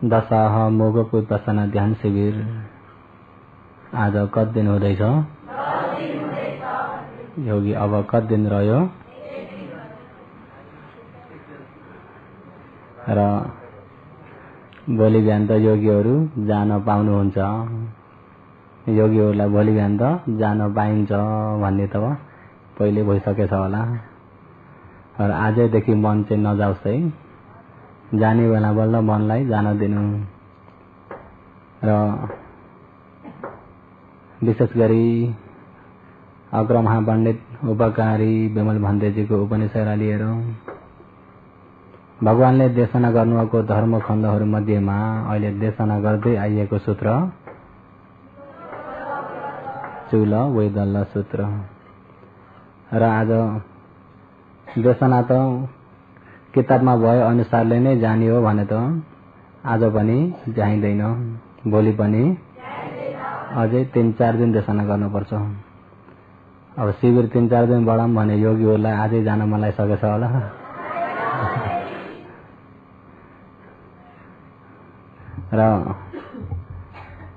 दशह मोगको उपासना ध्यान शिविर आज कति दिन हुँदैछ? योगी अब कति दिन रह्यो? र भोलि बिहान त योगीहरू जान पाउनुहुन्छ। योगीहरूलाई भोलि बिहान त जान पाइन्छ भन्ने त पहिले भइसकेछ होला। र आजैदेखि मन चाहिँ नजाओस् है, जाने बेला बल्ल मनलाई जान दिनु। र विशेष गरी अग्रमहा पण्डित उपकारी विमल भन्तेजीको उपनिषद्लाई लिएर भगवानले देशना गर्नुभएको धर्म खण्डहरू मध्येमा अहिले देशना गर्दै आइएको सूत्र चूल वैदल्य सूत्र। र आज देशना त किताबमा भए अनुसारले नै जानियो भने त आज पनि जाइँदैन, भोलि पनि अझै 3-4 दिन देशना गर्नुपर्छ। अब शिविर 3-4 दिन बढाऊँ भने योगीहरूलाई आजै जान मन लागिसकेछ होला। र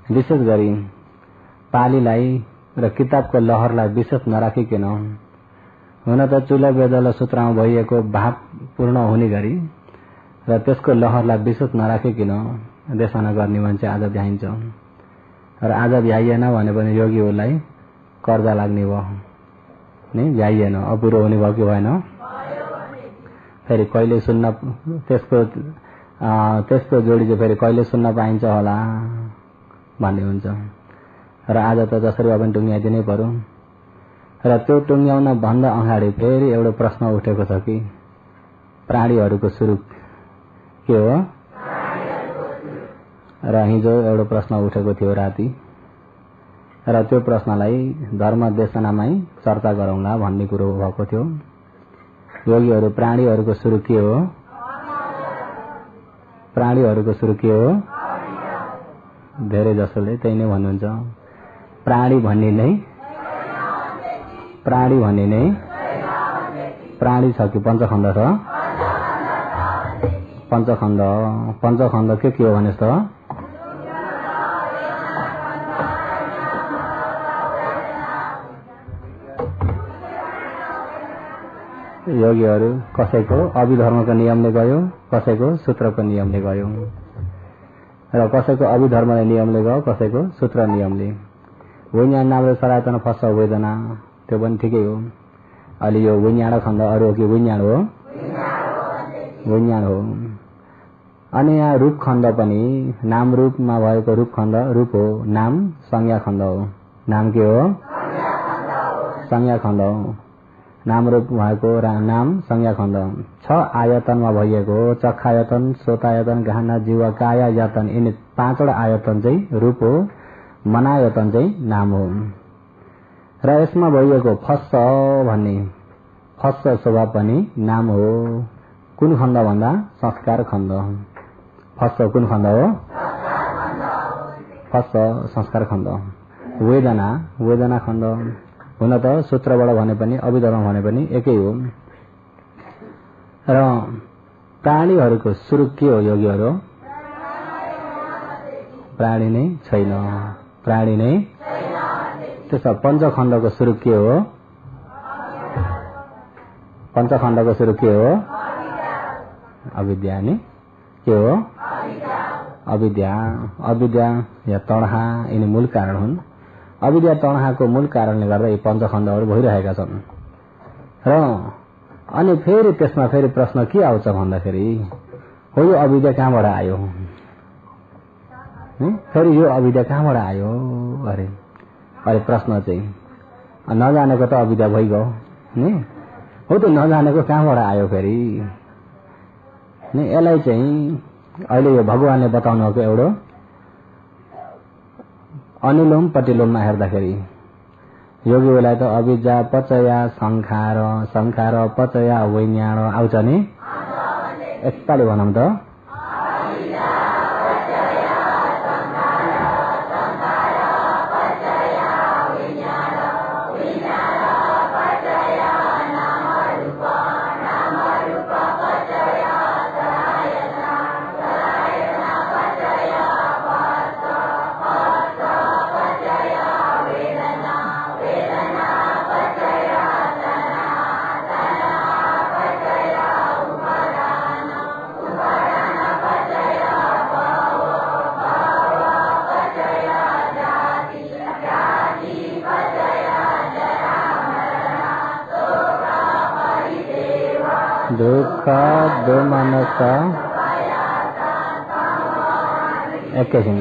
विशेष गरी पालीलाई र किताबको लहरलाई विशेष नराखिकन, हुन त चूल वेदल सूत्रमा भइएको भाव पूर्ण हुने गरी र त्यसको लहरलाई विशेष नराखिकन देशना गर्ने मान्छे आज भ्याइन्छ। र आज भ्याइएन भने पनि योगीहरूलाई कर्जा लाग्ने भयो नि, भ्याइएन, अपुरो हुने भयो कि भएन? फेरि कहिले सुन्न त्यसको जोडी चाहिँ फेरि कहिले सुन्न पाइन्छ होला भन्ने हुन्छ। र आज त जसरी भए पनि टुङ्ग्याइदिनै पर्यो। र त्यो टुङ्ग्याउन भन्दा अगाडि फेरि एउटा प्रश्न उठेको छ कि प्राणीहरूको सुरु के हो? र हिजो एउटा प्रश्न उठेको थियो राति, र त्यो प्रश्नलाई धर्म देशनामै चर्चा गरौँला भन्ने कुरो भएको थियो। योगीहरू प्राणीहरूको सुरु के हो? प्राणीहरूको सुरु के हो? धेरै जसोले त्यही नै भन्नुहुन्छ। प्राणी भन्ने नै प्राणी छ कि पञ्चखण्ड छ? पञ्चखण्ड के हो भनेस् त? योगीहरू कसैको अभिधर्मको नियमले गयो, कसैको सूत्रको नियमले गयो। र कसैको अभिधर्मले नियमले गयो, कसैको सूत्र नियमले। विज्ञान नामले सरायतन फस्छ वेदना, त्यो पनि ठिकै हो। अहिले यो विज्ञान खण्ड अरू हो कि विज्ञान हो? विज्ञान हो। अनि यहाँ रूप खण्ड पनि नाम रूपमा भएको रूप खण्ड रूप हो, नाम संज्ञा खण्ड हो। नाम के हो? संज्ञा खण्ड हो। नाम रूप भएको नाम संज्ञा खण्ड 6 आयतनमा भइएको चक्षायतन, श्रोतायतन, गहना, जीवा, काया आयतन, यिनी 5वटा आयतन चाहिँ रूप हो, मनायतन चाहिँ नाम हो। र यसमा भइएको फस्स भन्ने फस्स स्वभाव पनि नाम हो। कुन खण्ड भन्दा? संस्कार खण्ड। फस्स कुन खण्ड हो? फस्स संस्कार खण्ड। वेदना खण्ड। हुन त सूत्रबाट भने पनि अभिधर्म भने पनि एकै हो। र प्राणीहरूको सुरु के हो योगीहरू? प्राणी नै छैन, प्राणी नै। त्यसो पञ्चखण्डको सुरु के हो? पञ्चखण्डको सुरु के हो? अविद्या नि के हो? अविद्या या तणहा यिनी मूल कारण हुन्। अविद्या तणहाको मूल कारणले गर्दा यी पञ्चखण्डहरू भइरहेका छन्। र अनि फेरि त्यसमा फेरि प्रश्न के आउँछ भन्दाखेरि हो यो अविद्या कहाँबाट आयो? फेरि यो अविद्या कहाँबाट आयो? अरे प्रश्न चाहिँ नजानेको त अविद्या भइगयो नि, हो त नजानेको कहाँबाट आयो फेरि नि? यसलाई चाहिँ अहिले यो भगवानले बताउनु भएको एउटा अनुलोम प्रतिलोममा हेर्दाखेरि योगीलाई त अविद्या पचया संखार पचया वैज्ञान आउँछ नि। एकताली भनौँ त, दुःख दोमनस एकैछिन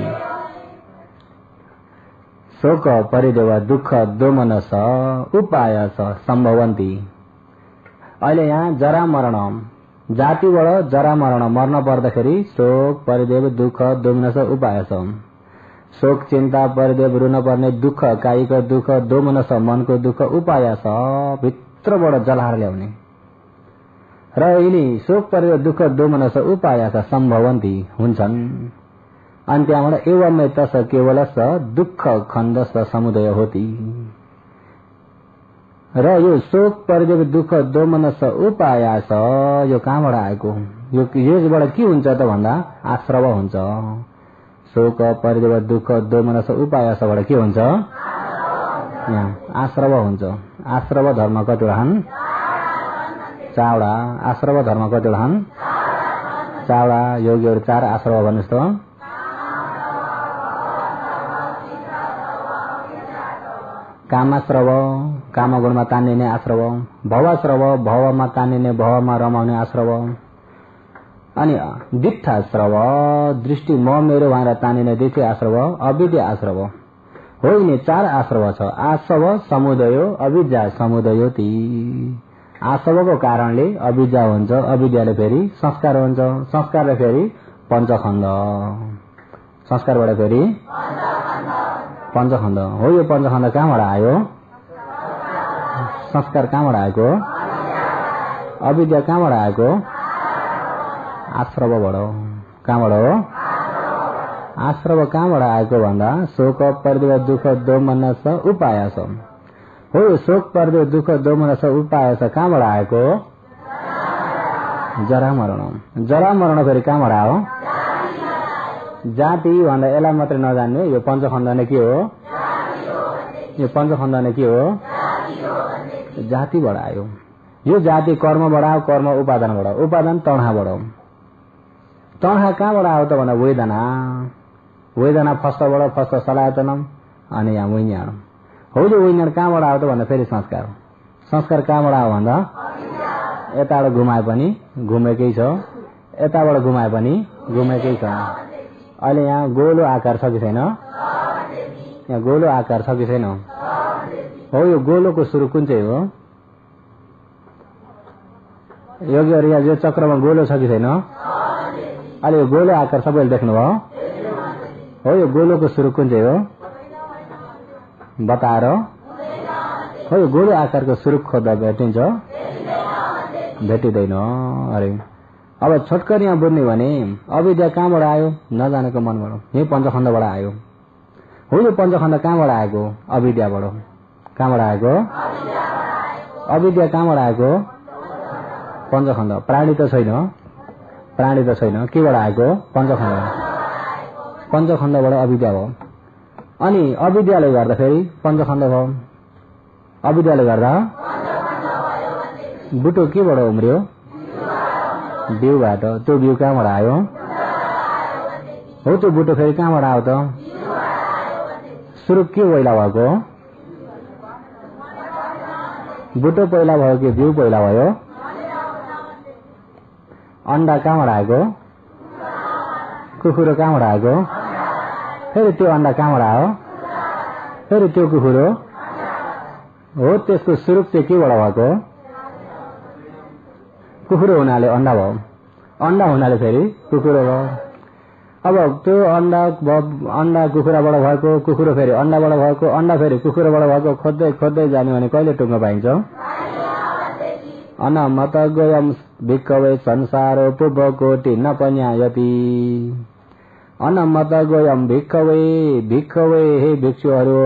शोक परिदेव दुःख दोमनस उपायस सम्भवन्ति। अहिले यहाँ जरा मरण जातिबाट जरा मरण मर्न पर्दाखेरि शोक परिदेव दुःख दोमनस उपायस। शोक चिन्ता परिदेव रुन पर्ने दुःख कायिक दुःख दोमनस मनको दुःख उपायस भित्रबाट जलाएर ल्याउने र यिनी शोक परिदेव दुःख दोमनस उपायस सम्भवन्ति हुन्छन्। अनि त्यहाँबाट एवं तस केवलस दुःख खण्डस समुदय होती। र यो शोक परिदेव दुःख दोमनस उपायस यो कहाँबाट आएको यसबाट के हुन्छ त भन्दा आश्रव हुन्छ। शोक परिदेव दुःख दोमनस उपायसबाट के हुन्छ यहाँ आश्रव हुन्छ। आश्रव धर्म कतिवटा छन् 4वटा। आश्रव धर्म कतिवटा छन् 4वटा। योगीहरू 4 आश्रव भन्नुहोस् त। कामाश्रव कामगुणमा तानिने आश्रव, भवाश्रव भवमा तानिने भवमा रमाउने आश्रव, अनि दिट्ठाश्रव दृष्टि म मेरो भनेर तानिने दिट्ठी आश्रव, अविद्या आश्रव हो। यिनी 4 आश्रव छ। आश्रव समुदय अविद्या समुदय ती। आश्रवको कारणले अविद्या हुन्छ, अविद्याले फेरि संस्कार हुन्छ, संस्कारले फेरि पञ्चखण्ड, संस्कारबाट फेरि पञ्चखण्ड हो। यो पञ्चखण्ड कहाँबाट आयो? संस्कार कहाँबाट आएको? अविद्या कहाँबाट आएको? आश्रवबाट। कहाँबाट हो? आश्रव कहाँबाट आएको भन्दा शोक परिदेव दुःख दोमनस उपायस हो। शोक परिदेव दुःख दोमनस उपायस कहाँबाट आएको? जरा मरण। जरा मरण फेरि कहाँबाट आयो? जाति भन्दा यसलाई मात्रै नजान्ने यो पञ्चखण्ड नै के हो? यो पञ्चखण्ड नै के हो? जातिबाट आयो। यो जाति कर्मबाट आयो, कर्म उपादानबाट, उपादान तणहाबाट। तणहा कहाँबाट आयो त भन्दा वेदना। वेदना फर्स्टबाट फर्स्ट सलायतनम अनि यहाँ विज्ञान हो। यो विज्ञान कहाँबाट आयो त भन्दा फेरि संस्कार। संस्कार कहाँबाट आयो भन्दा यताबाट घुमाए पनि घुमेकै छ, यताबाट घुमाए पनि घुमेकै छ। अहिले यहाँ गोलो आकार छ कि छैन? यहाँ गोलो आकार छ कि छैन? हो। यो गोलोको सुरु कुन चाहिँ हो? योगीहरू यहाँ यो चक्रमा गोलो छ कि छैन? अहिले यो गोलो आकार सबैले देख्नुभयो हो। यो गोलोको सुरु कुन चाहिँ हो बताएर हो। यो गोलो आकारको सुरु खोज्दा भेटिन्छ? भेटिँदैन। अरे अब छोटकरी यहाँ बुझ्ने भने अविद्या कहाँबाट आयो? नजानेको मनबाट। यही पञ्चखण्डबाट आयो हो। यो पञ्चखण्ड कहाँबाट आएको? अविद्याबाट। कहाँबाट आएको? अविद्या कहाँबाट आएको? पञ्चखण्ड। प्राणी त छैन, प्राणी त छैन, केबाट आएको? पञ्चखण्ड। पञ्चखण्डबाट अविद्या भयो। अनि अविद्याले गर्दा फेरि पञ्चखण्ड भयो। अविद्याले गर्दा बुटो केबाट उम्रियो? बिउबाट। त्यो बिउ कहाँबाट आयो? हो। त्यो बुटो फेरि कहाँबाट आयो त? सुरु के पहिला भएको? बुटो पहिला भयो कि बिउ पहिला भयो? अन्डा कहाँबाट आएको? कुखुरो कहाँबाट आएको? फेरि त्यो अन्डा कहाँबाट आयो? फेरि त्यो कुखुरो हो। त्यसको सुरु चाहिँ केबाट भएको? कुखुरो हुनाले अन्डा भयो, अन्डा हुनाले फेरि कुखुरो भयो। अब त्यो अन्डा कुखुराबाट भएको, कुखुरो फेरि अन्डाबाट भएको, अन्डा फेरि कुखुराबाट भएको खोज्दै खोज्दै जाने भने कहिले टुङ्गो पाइन्छ? अनमत गयम भिक्खवे संसारो पुब्बकोटि न पन्यायति। अनमत गयम भिक्खवे, भिक्खवे हे भिक्षुहरू।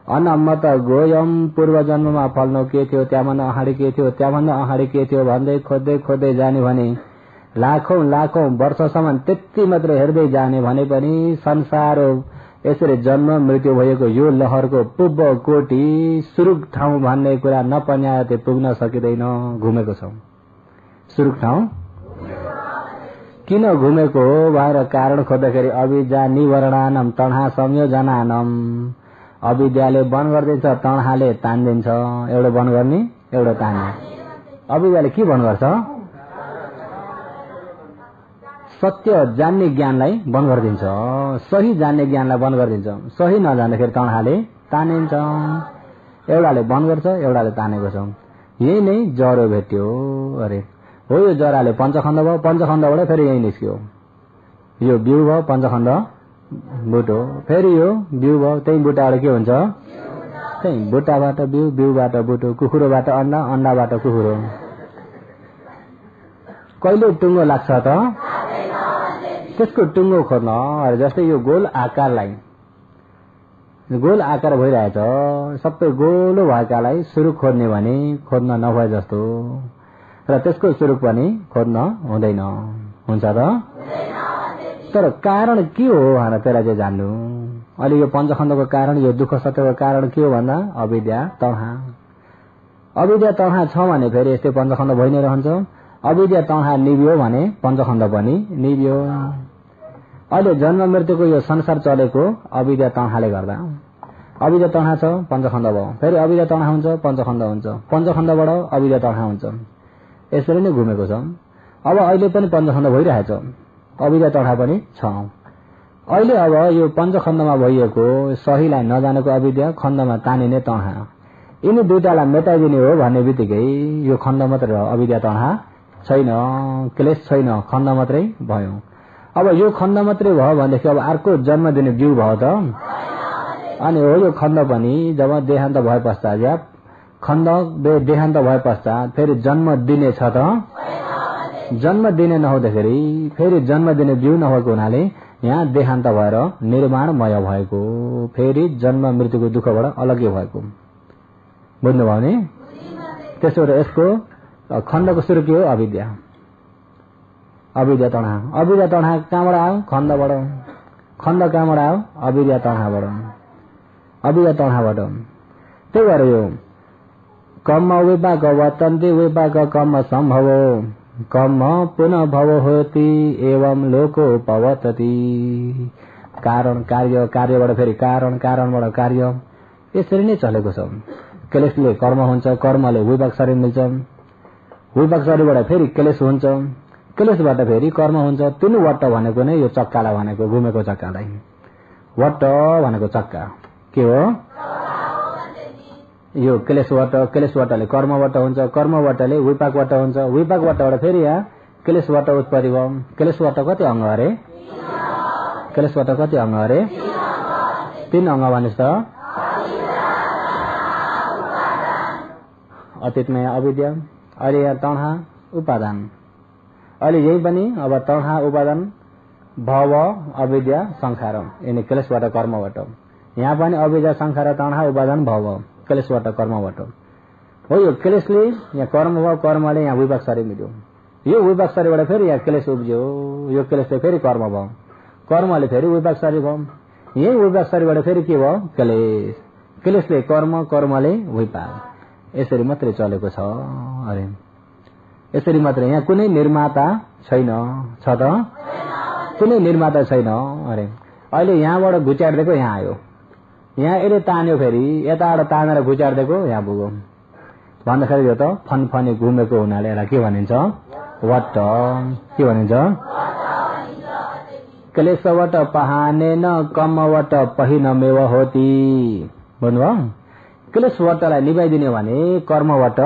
अनमत गोयम पूर्व जन्ममा फल्नु के थियो, त्यहाँभन्दा अगाडि के थियो, त्यहाँभन्दा अगाडि के थियो भन्दै खोज्दै खोज्दै जाने भने लाखौं लाखौं वर्षसम्म त्यति मात्रै हेर्दै जाने भने पनि संसार यसरी जन्म मृत्यु भएको यो लहरको पूर्व कोटि सुरुक ठाउँ भन्ने कुरा नपन्याते पुग्न सकिँदैन। घुमेको छौं। सुरुक ठाउँ किन घुमेको हो भनेर कारण खोज्दाखेरि अविद्या निवरणानम तणहा संयोजनानम। अविद्याले बन गरिदिन्छ, तणहाले तान्दिन्छ। एउटा बन गर्ने, एउटा तान्ने। अविद्याले के बन्द गर्छ? सत्य जान्ने ज्ञानलाई बन्द गरिदिन्छ, सही जान्ने ज्ञानलाई बन्द गरिदिन्छ। सही नजान्दाखेरि तणहाले तानिन्छ, एउटाले बन्द गर्छ एउटाले तानेको छ। यही नै जरो भेट्यो। अरे हो, यो जराले पञ्चखण्ड भयो, पञ्चखण्डबाट फेरि यही निस्क्यो, यो बिउ भयो, पञ्चखण्ड बुटो, फेरि यो बिउ भयो, त्यही बुटाबाट के हुन्छ? त्यही बुट्टाबाट बिउ, बिउबाट बुटो, कुखुरोबाट अन्डा, अन्डाबाट कुखुरो। कहिले टुङ्गो लाग्छ त? त्यसको टुङ्गो खोज्न। जस्तै यो गोल आकारलाई, गोल आकार भइरहेछ, सबै गोलो भएकालाई सुरुक खोज्ने भने खोज्न नभए जस्तो, र त्यसको सुरुक पनि खोज्न हुँदैन, हुन्छ त? तर कारण के हो भनेर त्यसलाई चाहिँ जान्नु। अहिले यो पञ्चखण्डको कारण, यो दुःख सत्यको कारण के हो भन्दा अविद्या तणहा। अविद्या तणहा छ भने फेरि यस्तै पञ्चखण्ड भइ नै रहन्छ। अविद्या तणहा निभ्यो भने पञ्चखण्ड पनि निभ्यो। अहिले जन्म मृत्युको यो संसार चलेको अविद्या तणहाले गर्दा। अविद्या तणहा छ, पञ्चखण्ड भयो, फेरि अविद्या तणहा हुन्छ, पञ्चखण्ड हुन्छ, पञ्चखण्डबाट अविद्या तणहा हुन्छ, यसरी नै घुमेको छ। अब अहिले पनि पञ्चखण्ड भइरहेछ, अविद्या तणहा पनि छ। अहिले अब यो पञ्चखण्डमा भइएको सहीलाई नजानेको अविद्या, खण्डमा तानिने तणहा, यिनी दुईटालाई मेटाइदिने हो भन्ने बित्तिकै यो खण्ड मात्रै रह्यो, अविद्या तणहा छैन, क्लेश छैन, खण्ड मात्रै भयो। अब यो खण्ड मात्रै भयो भनेदेखि अब अर्को जन्म दिने बिउ भयो त? अनि हो, यो खण्ड पनि जब देहान्त भए पश्चात, या खण्ड देहान्त भए पश्चात फेरि जन्म दिने छ त? जन्म दिने नहुँदाखेरि फेरि जन्म दिने बिउ नभएको हुनाले यहाँ देहान्त भएर निर्माणमय भएको, फेरि जन्म मृत्युको दुःखबाट अलग्गै भएको, बुझ्नुभयो नि? त्यसो भएर यसको खण्डको सुरु के हो? अविद्या। अविद्या तणहा। अविद्या तणहा कहाँबाट आयो? खण्डबाट। खण्ड कहाँबाट आयो? अविद्या तणहाबाट, अविद्या तणहाबाट। त्यही भएर यो कर्म विपाक वर्तन्ते विपाक कर्म सम्भव, कर्म पुनः भव होती एवं लोको पवतति। कारण कार्य, कार्यबाट फेरि कारण, कारणबाट कार्य, यसरी नै चलेको छ। क्लेशले कर्म हुन्छ, कर्मले विपाक शरीर मिल्छ, विपाक शरीरबाट फेरि क्लेश हुन्छ, क्लेशबाट फेरि कर्म हुन्छ। तीन वट्ट भनेको नै यो चक्कालाई भनेको, घुमेको चक्कालाई वट्ट भनेको चक्का के हो? यो क्लेशवट, क्लेशवटले कर्मवट हुन्छ, कर्मवटले विपाकवट हुन्छ, विपाकवटबाट फेरि यहाँ क्लेशवट उत्पत्ति भयो। क्लेशवट कति अङ्ग अरे? क्लेशवट कति अङ्ग अरे? 3 अङ्ग भनिस् त? अतीतमा अविद्या, अहिले यहाँ तणहा उपादान, अहिले यही पनि अब तणहा उपादान भव अविद्या संखार, यिनी क्लेशबाट कर्मबाट। यहाँ पनि अविद्या संखार तणहा उपादान भव क्लेशबाट कर्मबाट हो। यो क्लेशले यहाँ कर्म भयो, कर्मले यहाँ विपाक शरीर मिल्यो, यो विपाक शरीरबाट फेरि यहाँ क्लेश उब्जियो, यो क्लेशले फेरि कर्म भयो, कर्मले फेरि विपाक शरीर भयो, यही विपाक शरीरबाट फेरि के भयो? क्लेश, क्लेशले कर्म, कर्मले विपाक, यसरी मात्रै चलेको छ। अरे यसरी मात्रै, यहाँ कुनै निर्माता छैन, छ त? कुनै निर्माता छैन। अरे अहिले यहाँबाट घुच्याडिदिएको यहाँ आयो, यहाँ यसले तान्यो, फेरि यताबाट तानेर घुच्याडिदिएको यहाँ पुग्यो भन्दाखेरि यो त फनफनी घुमेको हुनाले यसलाई के भनिन्छ? वट्ट। के भनिन्छ? क्लेशवट पहानेन कर्मवट पहिनमेव होती। बुझ्नुभयो? क्लेशवटलाई निभाइदिने भने कर्मवट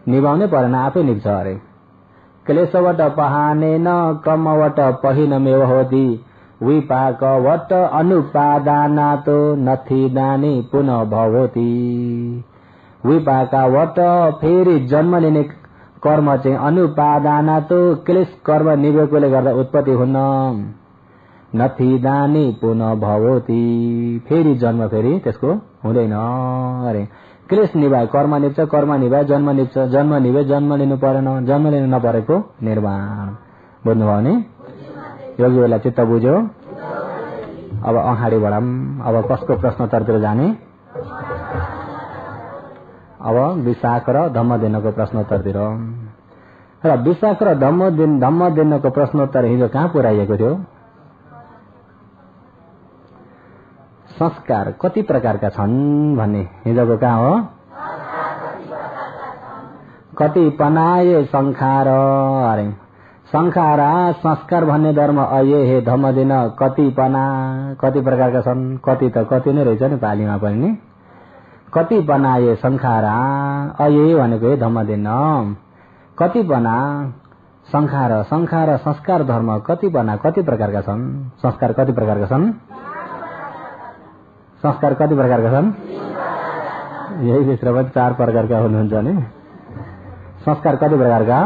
निभाउनै परेन, आफै निभ्छ। अरे क्लेशवट पहानेन कर्मवट पहिनमेव होती, विपाकवट अनुपादानातो नथी दानी पुनः भवती। विपाकवट फेरि जन्म लिने कर्म चाहिँ अनुपादानातो, क्लेश कर्म निभेकोले गर्दा उत्पत्ति हुन्न, नथी दानी पुनः भवती, फेरि जन्म फेरि त्यसको हुँदैन। अरे क्लेश निभाए कर्म निभ्छ, कर्म निभाए जन्म निभ्छ, जन्म निभे जन्म लिनु परेन, जन्म लिनु नपरेको निर्वाण। बुझ्नुभयो नि? योगी बेला चित्त बुझ्यो। अब अगाडि बढाम। अब कसको प्रश्नोत्तरतिर जाने? अब विशाख र धम्मदिनको प्रश्नोत्तरतिर। र विशाख र धम्मदिनको प्रश्नोत्तर हिजो कहाँ पुर्याइएको थियो? संस्कार कति प्रकारका छन् भन्ने हिजोको कहाँ हो? कति पनाए संखार अरे संखारा संस्कार भन्ने धर्म अये हे धम्म दिन कति पना कति प्रकारका छन् कति त कति नै रहेछ नि पालीमा पनि नि कति बनाए संखारा अये भनेको हे धम्म दिन कति बना संखार संखार संस्कार धर्म कति बना कति प्रकारका छन् संस्कार कति प्रकारका छन् संस्कार कति प्रकारका छन् यही भित्र 4 प्रकारका हुनुहुन्छ नि संस्कार कति प्रकारका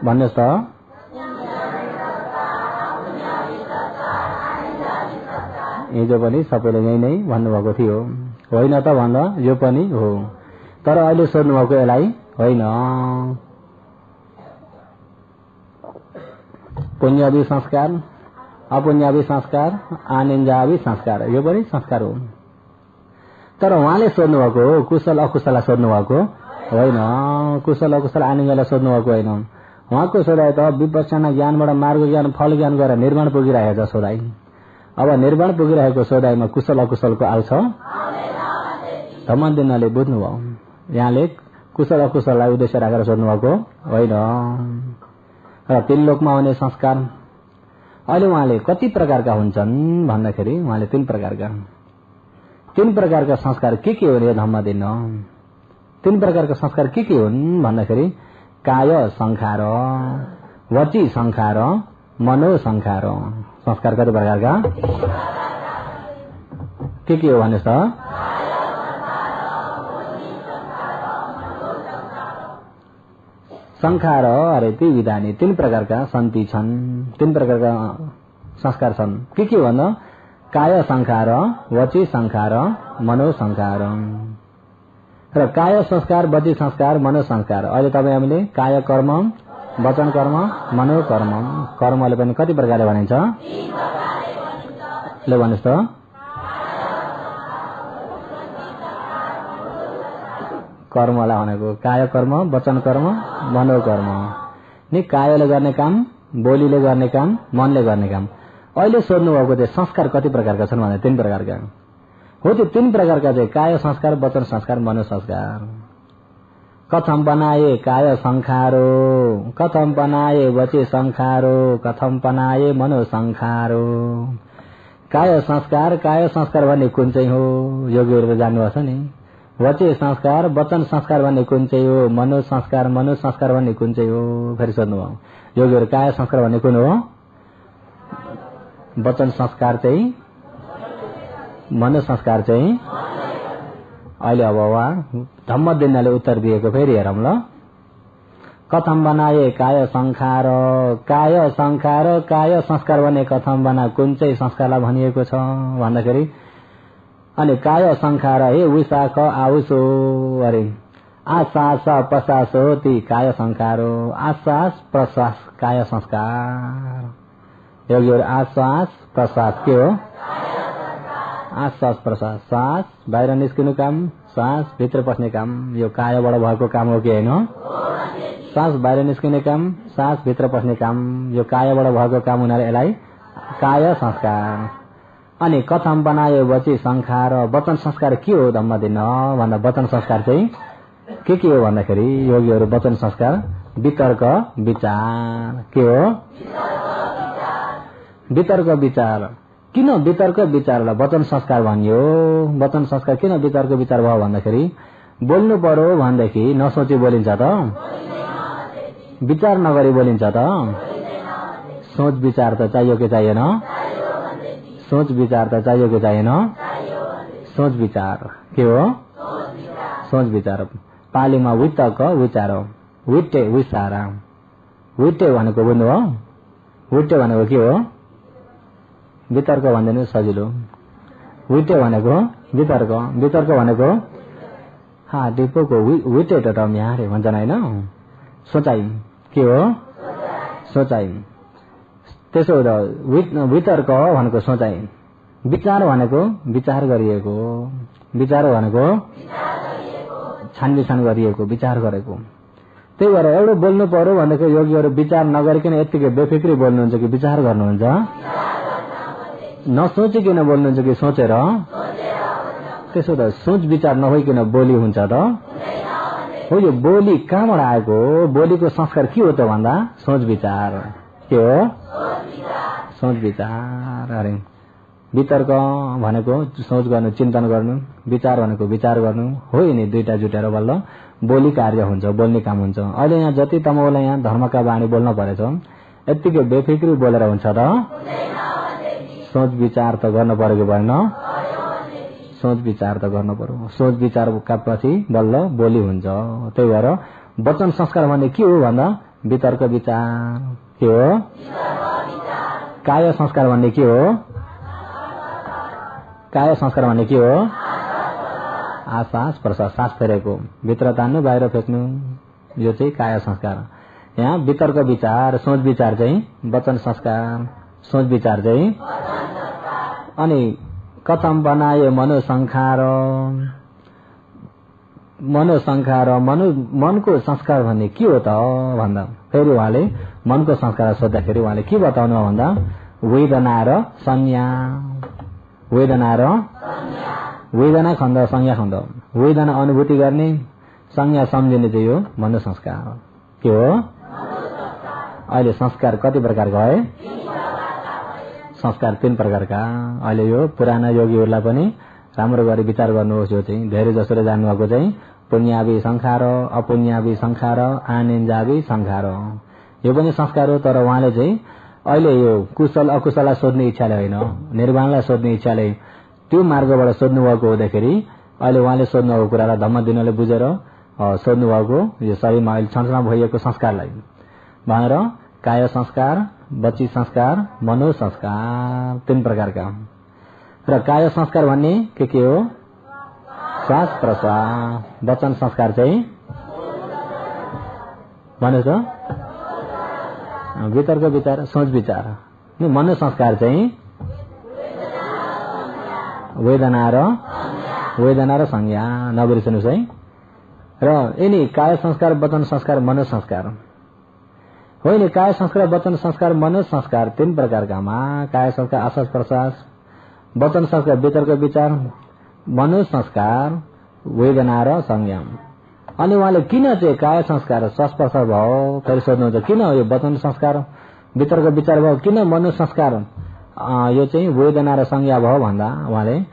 भन्नुहोस् त हिजो पनि सबैले यही नै भन्नुभएको थियो होइन त भन्दा यो पनि हो तर अहिले सोध्नुभएको यसलाई होइन पुण्यादि संस्कार अपुण्यादि संस्कार आनिन्जादि संस्कार यो पनि संस्कार हो तर उहाँले सोध्नुभएको कुशल अकुशललाई सोध्नुभएको होइन कुशल अकुशल आनिन्जालाई सोध्नुभएको होइन उहाँको सोधाइ त विपश्यना ज्ञानबाट मार्ग ज्ञान फल ज्ञान गरेर निर्माण पुगिरहेको छ सोधाइ अब निर्माण पुगिरहेको सोधाइमा कुशल अकुशलको आउँछ धम्म दिनले बुझ्नुभयो यहाँले कुशल अकुशललाई उद्देश्य राखेर सोध्नुभएको होइन र 3 लोकमा हुने संस्कार अहिले उहाँले कति प्रकारका हुन्छन् भन्दाखेरि उहाँले 3 प्रकारका संस्कार के हुने धम्म दिन 3 प्रकारका संस्कार के हुन् भन्दाखेरि काय संखार वची संखार मनो संखार संस्कार कति प्रकारका के हो भन्नुहोस् त संखार अरे ती विधानी 3 प्रकारका सन्ति छन् 3 प्रकारका संस्कार छन् के भन्दा काय संखार वची संखार मनो संखार र काय संस्कार वची संस्कार मनो संस्कार अहिले तपाईँ हामीले काय कर्म वचन कर्म मनो कर्म कर्मले पनि कति प्रकारले भनिन्छ ले भन्नुहोस् त कर्मलाई भनेको काय कर्म वचन कर्म मनो कर्म नि कायले गर्ने काम बोलीले गर्ने काम मनले गर्ने काम अहिले सोध्नु भएको चाहिँ संस्कार कति प्रकारका छन् भने 3 प्रकारका हो त्यो 3 प्रकारका चाहिँ काय संस्कार वचन संस्कार मनो संस्कार कथम बनाए काय संखारो कथम बनाए वचे संखारो कथम बनाए मनो संखारो काय संस्कार भन्ने कुन चाहिँ हो योगीहरुले जान्नुभएको छ नि वचे संस्कार वचन संस्कार भन्ने कुन चाहिँ हो मनो संस्कार भन्ने कुन चाहिँ हो फेरि सोध्नुभयो योगीहरु काय संस्कार भन्ने कुन हो वचन संस्कार चाहिँ मनो संस्कार चाहिँ अहिले अब उहाँ धम्म दिनले उत्तर दिएको फेरि हेरौँ ल कथम बनाए काय संस्कार भन्ने कथम बना कुन चाहिँ संस्कारलाई भनिएको छ भन्दाखेरि अनि काय संस्कार हे विशाख आउसो अरे आश्वास प्रश्वास हो ती काय संस्कार हो आश्वास प्रश्वास काय संस्कार योगीहरु आश्वास प्रश्वास के हो आश्वास प्रश्वास श्वास बाहिर निस्किनु काम श्वास भित्र पस्ने काम यो कायबाट भएको काम हो कि हैन श्वास बाहिर निस्किने काम श्वास भित्र पस्ने काम यो कायबाट भएको काम हुनाले यसलाई काय संस्कार अनि कथम बनायो वची संस्कार वचन संस्कार के हो धम्म दिन भन्दा वचन संस्कार चाहिँ के हो भन्दाखेरि योगीहरु वचन संस्कार वितर्क विचार के हो वितर्क विचार किन वितर्क विचारलाई वचन संस्कार भनियो वचन संस्कार किन वितर्क विचार भयो भन्दाखेरि बोल्नु पर्यो भन्देखि नसोची बोलिन्छ त विचार नगरी बोलिन्छ त सोच विचार त चाहियो कि चाहिएन सोच विचार त चाहियो कि चाहिएन सोच विचार के हो सोच विचार पालीमा वितर्क विचार विट्टे विचार विट्टे भनेको बुझ्नुभयो विट्टे भनेको के हो वितर्क भन्दैन सजिलो विटे भनेको वितर्क भनेको डिपोको विटे टर्म यहाँ रे भन्छन् हैन सोचाइ के हो सोचाइ त्यसो हुँदा वितर्क भनेको सोचाइ विचार भनेको विचार गरिएको छानबिछान गरिएको विचार गरेको त्यही भएर एउटा बोल्नु पर्यो भनेको योगीहरु विचार नगरिकन यतिकै बेफिक्री बोल्नुहुन्छ कि विचार गर्नुहुन्छ नसोचिकन बोल्नुहुन्छ कि सोचेर त्यसो त सोच विचार नभइकन बोली हुन्छ त हो यो बोली कहाँबाट आएको हो? बोलीको संस्कार के हो त भन्दा सोच विचार। के हो? सोच विचार। अरे वितर्क भनेको सोच गर्नु, चिन्तन गर्नु, विचार भनेको विचार गर्नु हो नि, दुईटा जुटेर बल्ल बोली कार्य हुन्छ, बोल्ने काम हुन्छ। अहिले यहाँ जति तमौलाई यहाँ धर्मका बाणी बोल्न परेछ, यत्तिकै बेफिक्री बोलेर हुन्छ त? सोच विचार त गर्नु पर्यो कि भएन? सोच विचार त गर्नु पर्यो। सोच विचारका पछि बल्ल बोली हुन्छ। त्यही भएर वचन संस्कार भन्ने के हो भन्दा वितर्क विचार। के हो? काय संस्कार भन्ने के हो? काय संस्कार भन्ने के हो? आश्वास प्रश्वास, सास फेरेको, भित्र तान्नु बाहिर फ्याँक्नु, यो चाहिँ काय संस्कार। यहाँ वितर्क विचार, सोच विचार चाहिँ वचन संस्कार। सोच विचार चाहिँ अनि कथम बनाए मनोसंखार। मनोसंखार, मनको संस्कार भन्ने के हो त भन्दा फेरि उहाँले मनको संस्कार सोद्धाखेरि उहाँले के बताउनु भन्दा वेदना र संज्ञा। वेदना खण्ड, संज्ञा खण्ड। वेदना अनुभूति गर्ने, संज्ञा सम्झिने चाहिँ हो मनोसंस्कार। के हो? अहिले संस्कार कति प्रकारका है? संस्कार 3 प्रकारका। अहिले यो पुराना योगीहरूलाई पनि राम्रो गरी विचार गर्नुहोस्। यो चाहिँ धेरै जसोले जान्नुभएको चाहिँ पुण्यावी संस्कार, अपुण्यावी संस्कार, आनिन्जावी संस्कार। यो पनि संस्कार हो, तर उहाँले चाहिँ अहिले यो कुशल अकुशललाई सोध्ने इच्छाले होइन, निर्वाणलाई सोध्ने इच्छाले त्यो मार्गबाट सोध्नु भएको हुँदाखेरि अहिले उहाँले सोध्नु भएको कुरालाई धम्म दिनले बुझेर सोध्नु भएको यो शरीरमा अहिले छन्चना भइएको संस्कारलाई भनेर काय संस्कार, वची संस्कार, मनो संस्कार 3 प्रकारका। र काय संस्कार भन्ने के हो? श्वास प्रश्वास। वचन संस्कार चाहिँ भन्नुहोस् त? वितर्क विचार, सोच विचार। मनो संस्कार चाहिँ वेदना र संज्ञा। नबिर्सनुस् है। र यिनी काय संस्कार, वचन संस्कार, मनो संस्कार हो नि। काय संस्कार, वचन संस्कार, मनो संस्कार 3 प्रकारकामा काय संस्कार आश्वास प्रश्वास, वचन संस्कार वितर्क विचार, मनो संस्कार वेदना र संज्ञा। अनि उहाँले किन चाहिँ काय संस्कार श्वास प्रश्वास भयो फेरि सोध्नुहुन्छ, किन यो वचन संस्कार वितर्क विचार भयो, किन मनो संस्कार यो चाहिँ वेदना र संज्ञा भयो भन्दा उहाँले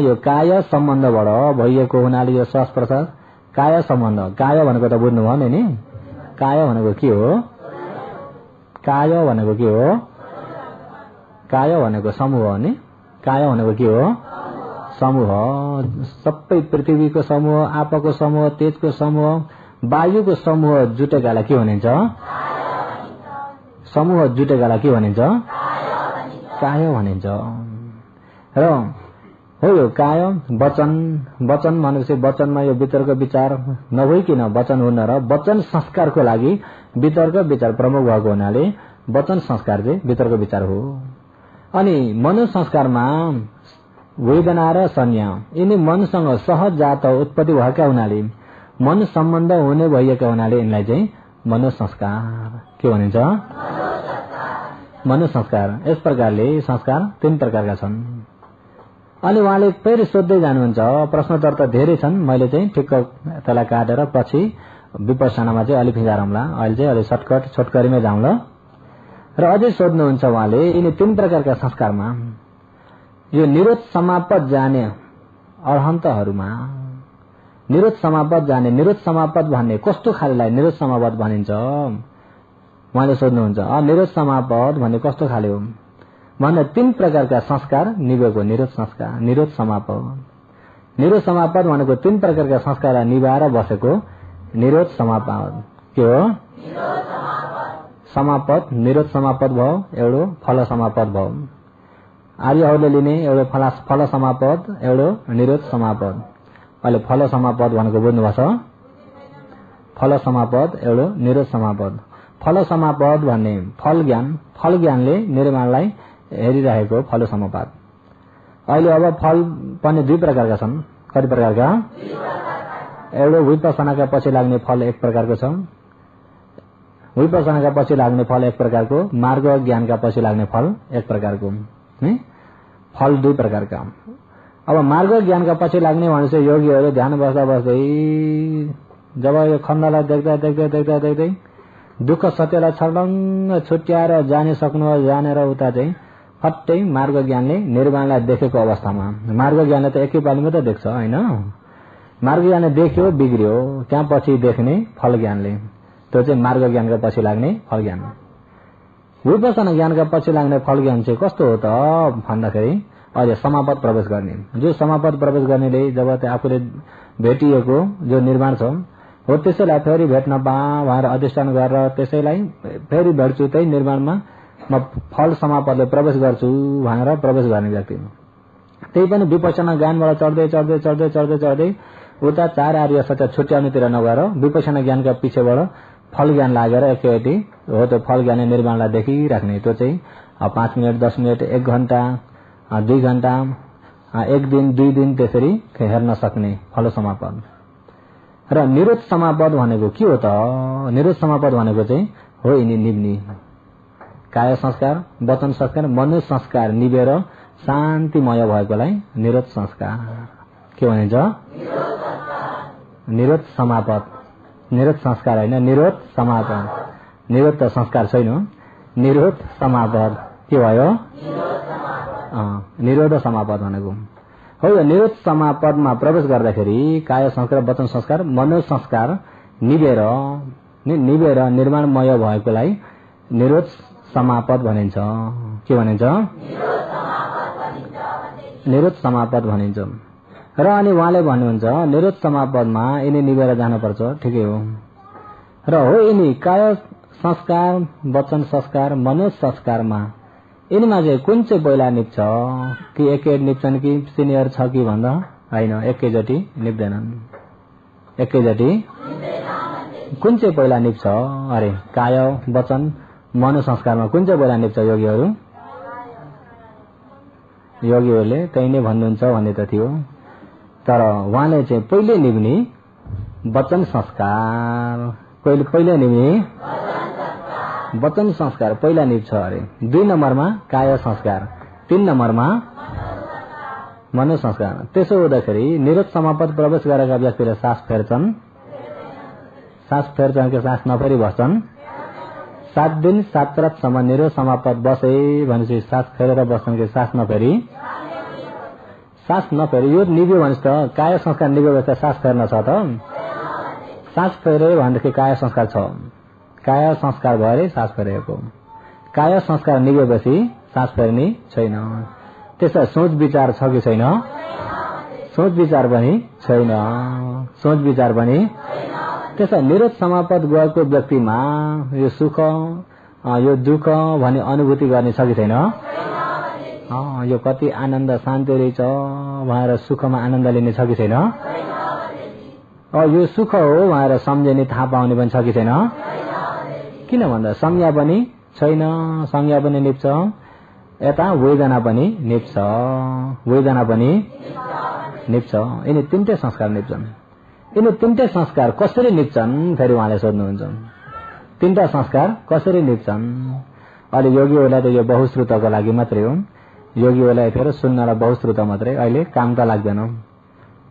यो काय सम्बन्धबाट भइएको हुनाले यो श्वास प्रश्वास काय सम्बन्ध। काय भनेको त बुझ्नुभयो नि? काय भनेको के हो? काय भनेको के हो? काय भनेको समूह हो नि। काय भनेको के हो? समूह। सबै पृथ्वीको समूह, आपको समूह, तेजको समूह, वायुको समूह जुटेकालाई के भनिन्छ? समूह जुटेकालाई के भनिन्छ? काय भनिन्छ। र हो यो काय वचन। वचन भनेपछि वचनमा यो वितर्क विचार नभइकन वचन हुन र वचन संस्कारको लागि वितर्क विचार प्रमुख भएको हुनाले वचन संस्कार चाहिँ वितर्क विचार हो। अनि मनो संस्कारमा वेदना र संज्ञा यिनी मनसँग सहज जात उत्पत्ति भएका हुनाले मन सम्बन्ध हुने भइएका हुनाले यिनलाई चाहिँ मनो संस्कार के भनिन्छ? मनो संस्कार। यस प्रकारले संस्कार 3 प्रकारका छन्। अनि उहाँले फेरि सोध्दै जानुहुन्छ। प्रश्नोत्तर त धेरै छन्, मैले चाहिँ ठिक्क त्यसलाई काटेर पछि विपස්සनामा चाहिँ अलिक फिजारौँला। अहिले चाहिँ अलिक सर्टकट छोटकरीमै जाउँ ल। र अझै सोध्नुहुन्छ उहाँले यिनी 3 प्रकारका संस्कारमा यो निरोध समापत जाने अरहन्तहरूमा निरोध समापत जाने, निरोध समापत भन्ने कस्तो खालेलाई निरोध समापत भनिन्छ उहाँले सोध्नुहुन्छ। निरोध समापत भन्ने कस्तो खाले हो भन्दा 3 प्रकारका संस्कार निभेको निरोध संस्कार, निरोध समापत। निरोध समापत भनेको 3 प्रकारका संस्कारलाई निभाएर बसेको निरोध समापत के हो? समापत। निरोध समापत भयो, एउटो फल समापत भयो। आर्यहरूले लिने एउटो फल समापत, एउटो निरोध समापत। अहिले फल समापत भनेको बुझ्नुभएको छ? फल समापत एउटो निरोध समापत। फल समापत भन्ने फल ज्ञानले निर्माणलाई हेरिरहेको फल समापत। अहिले अब फल पनि 2 प्रकारका छन्। कति प्रकारका? एउटो विपස්සनाका पछि लाग्ने फल 1 प्रकारको छ। विपස්සनाका पछि लाग्ने फल 1 प्रकारको, मार्ग ज्ञानका पछि लाग्ने फल 1 प्रकारको। फल 2 प्रकारका। अब मार्ग ज्ञानका पछि लाग्ने भनेपछि योगीहरू ध्यान बस्दा बस्दै जब यो खण्डलाई देख्दा देख्दै देख्दा देख्दै दुःख सत्यलाई छर्लङ्ग छुट्याएर जाने सक्नु जानेर उता चाहिँ फट्टै मार्ग ज्ञानले निर्वाणलाई देखेको अवस्थामा, मार्ग ज्ञानले त एकैपालीमा त देख्छ होइन, मार्ग ज्ञानले देख्यो बिग्रियो, त्यहाँ पछि देख्ने फल ज्ञानले, त्यो चाहिँ मार्ग ज्ञानका पछि लाग्ने फल ज्ञान। विपसना ज्ञानका पछि लाग्ने फल ज्ञान चाहिँ कस्तो हो त भन्दाखेरि अहिले समापद प्रवेश गर्ने, जो समापद प्रवेश गर्नेले जब आफूले भेटिएको जो निर्माण छ हो त्यसैलाई फेरि भेट्न भनेर अधिष्ठान गरेर त्यसैलाई फेरि भेट्छु त्यही निर्माणमा म फल समापदले प्रवेश गर्छु भनेर प्रवेश गर्ने व्यक्ति। त्यही पनि विपसना ज्ञानबाट चढ्दै चढ्दै चढ्दै चढ्दै चढ्दै उता 4 आर्य सत्य छुट्याउनेतिर नगएर विपसना ज्ञानका पिछेबाट फल ज्ञान लागेर एकैचोटि हो त्यो फल ज्ञान निर्माणलाई देखिराख्ने। त्यो चाहिँ 5 मिनट 10 मिनट 1 घण्टा 2 घण्टा 1 दिन 2 दिन त्यसरी हेर्न सक्ने फल समापद। र निरोध समापद भनेको के हो त? निरोध समापद भनेको चाहिँ हो यिनी निब्ने काय संस्कार वचन संस्कार मन संस्कार निबेर शान्तिमय भएकोलाई निरोध संस्कार के भनिन्छ? निरोध समापद। निरोध संस्कार होइन, निरोध समापद। निरोध त संस्कार छैन, निरोध समापद के भयो? निरोध समापद भनेको हो। यो निरोध समापदमा प्रवेश गर्दाखेरि काय संस्कार वचन संस्कार मन संस्कार निबेर निर्माणमय भएकोलाई निरोध समापद भनिन्छ। के भनिन्छ? निरोध समापद भनिन्छ। र अनि उहाँले भन्नुहुन्छ निरोध समापदमा यिनी निबेर जानुपर्छ, ठिकै हो। र हो यिनी काय संस्कार वचन संस्कार मन संस्कारमा यिनीमा चाहिँ कुन चाहिँ पहिला निप्छ कि एकै निप्छन् कि सिनियर छ कि भन्दा होइन, एकैचोटि निप्दैनन्। एकैचोटि कुन चाहिँ पहिला निप्छ अरे? काय वचन मन संस्कारमा कुन चाहिँ पहिला निप्छ? योगीहरू योगीहरूले त्यही नै भन्नुहुन्छ भन्ने त थियो, तर उहाँले चाहिँ पहिले निप्ने वचन संस्कार, पहिले निप्ने वचन संस्कार पहिला निप्छ अरे। 2 नम्बरमा काय संस्कार, 3 नम्बरमा मन संस्कार। त्यसो हुँदाखेरि निरोध समापद प्रवेश गरेका व्यक्तिले सास फेर्छन्, सास फेर्छन् कि सास नफेरी बस्छन्। 7 दिन 7 रातसम्म निरोध समापद बसे भनेपछि सास फेरेर बस्छन् कि सास नफेरी? सास नफेरी। यो निब्यो भनेपछि त काय संस्कार निब्यो भने सास फेर्न छ त? सास फेरे भनेदेखि काय संस्कार छ, काय संस्कार भएर सास फेरेको। काय संस्कार निभेपछि सास फेर्ने छैन। त्यसो सोच विचार छ कि छैन? सोच विचार पनि छैन, सोच विचार पनि। त्यसो निरोध समापद गएको व्यक्तिमा यो सुख यो दुःख भन्ने अनुभूति गर्ने छ कि छैन? यो कति आनन्द शान्ति रहेछ भनेर सुखमा आनन्द लिने छ कि छैन? यो सुख हो भनेर सम्झने थाहा पाउने पनि छ कि छैन? किन भन्दा संज्ञा पनि छैन, संज्ञा पनि निप्छ, यता वेदना पनि निप्छ, वेदना पनि निप्छ। यिनी 3टै संस्कार निप्छन्। यिनी 3टै संस्कार कसरी निप्छन् फेरि उहाँले सोध्नुहुन्छ। 3टा संस्कार कसरी निप्छन्? अहिले योगीहरूलाई त यो बहुश्रुतको लागि मात्रै हो, योगीहरूलाई फेरि सुन्नलाई बहुश्रुत मात्रै, अहिले काम त लाग्दैन।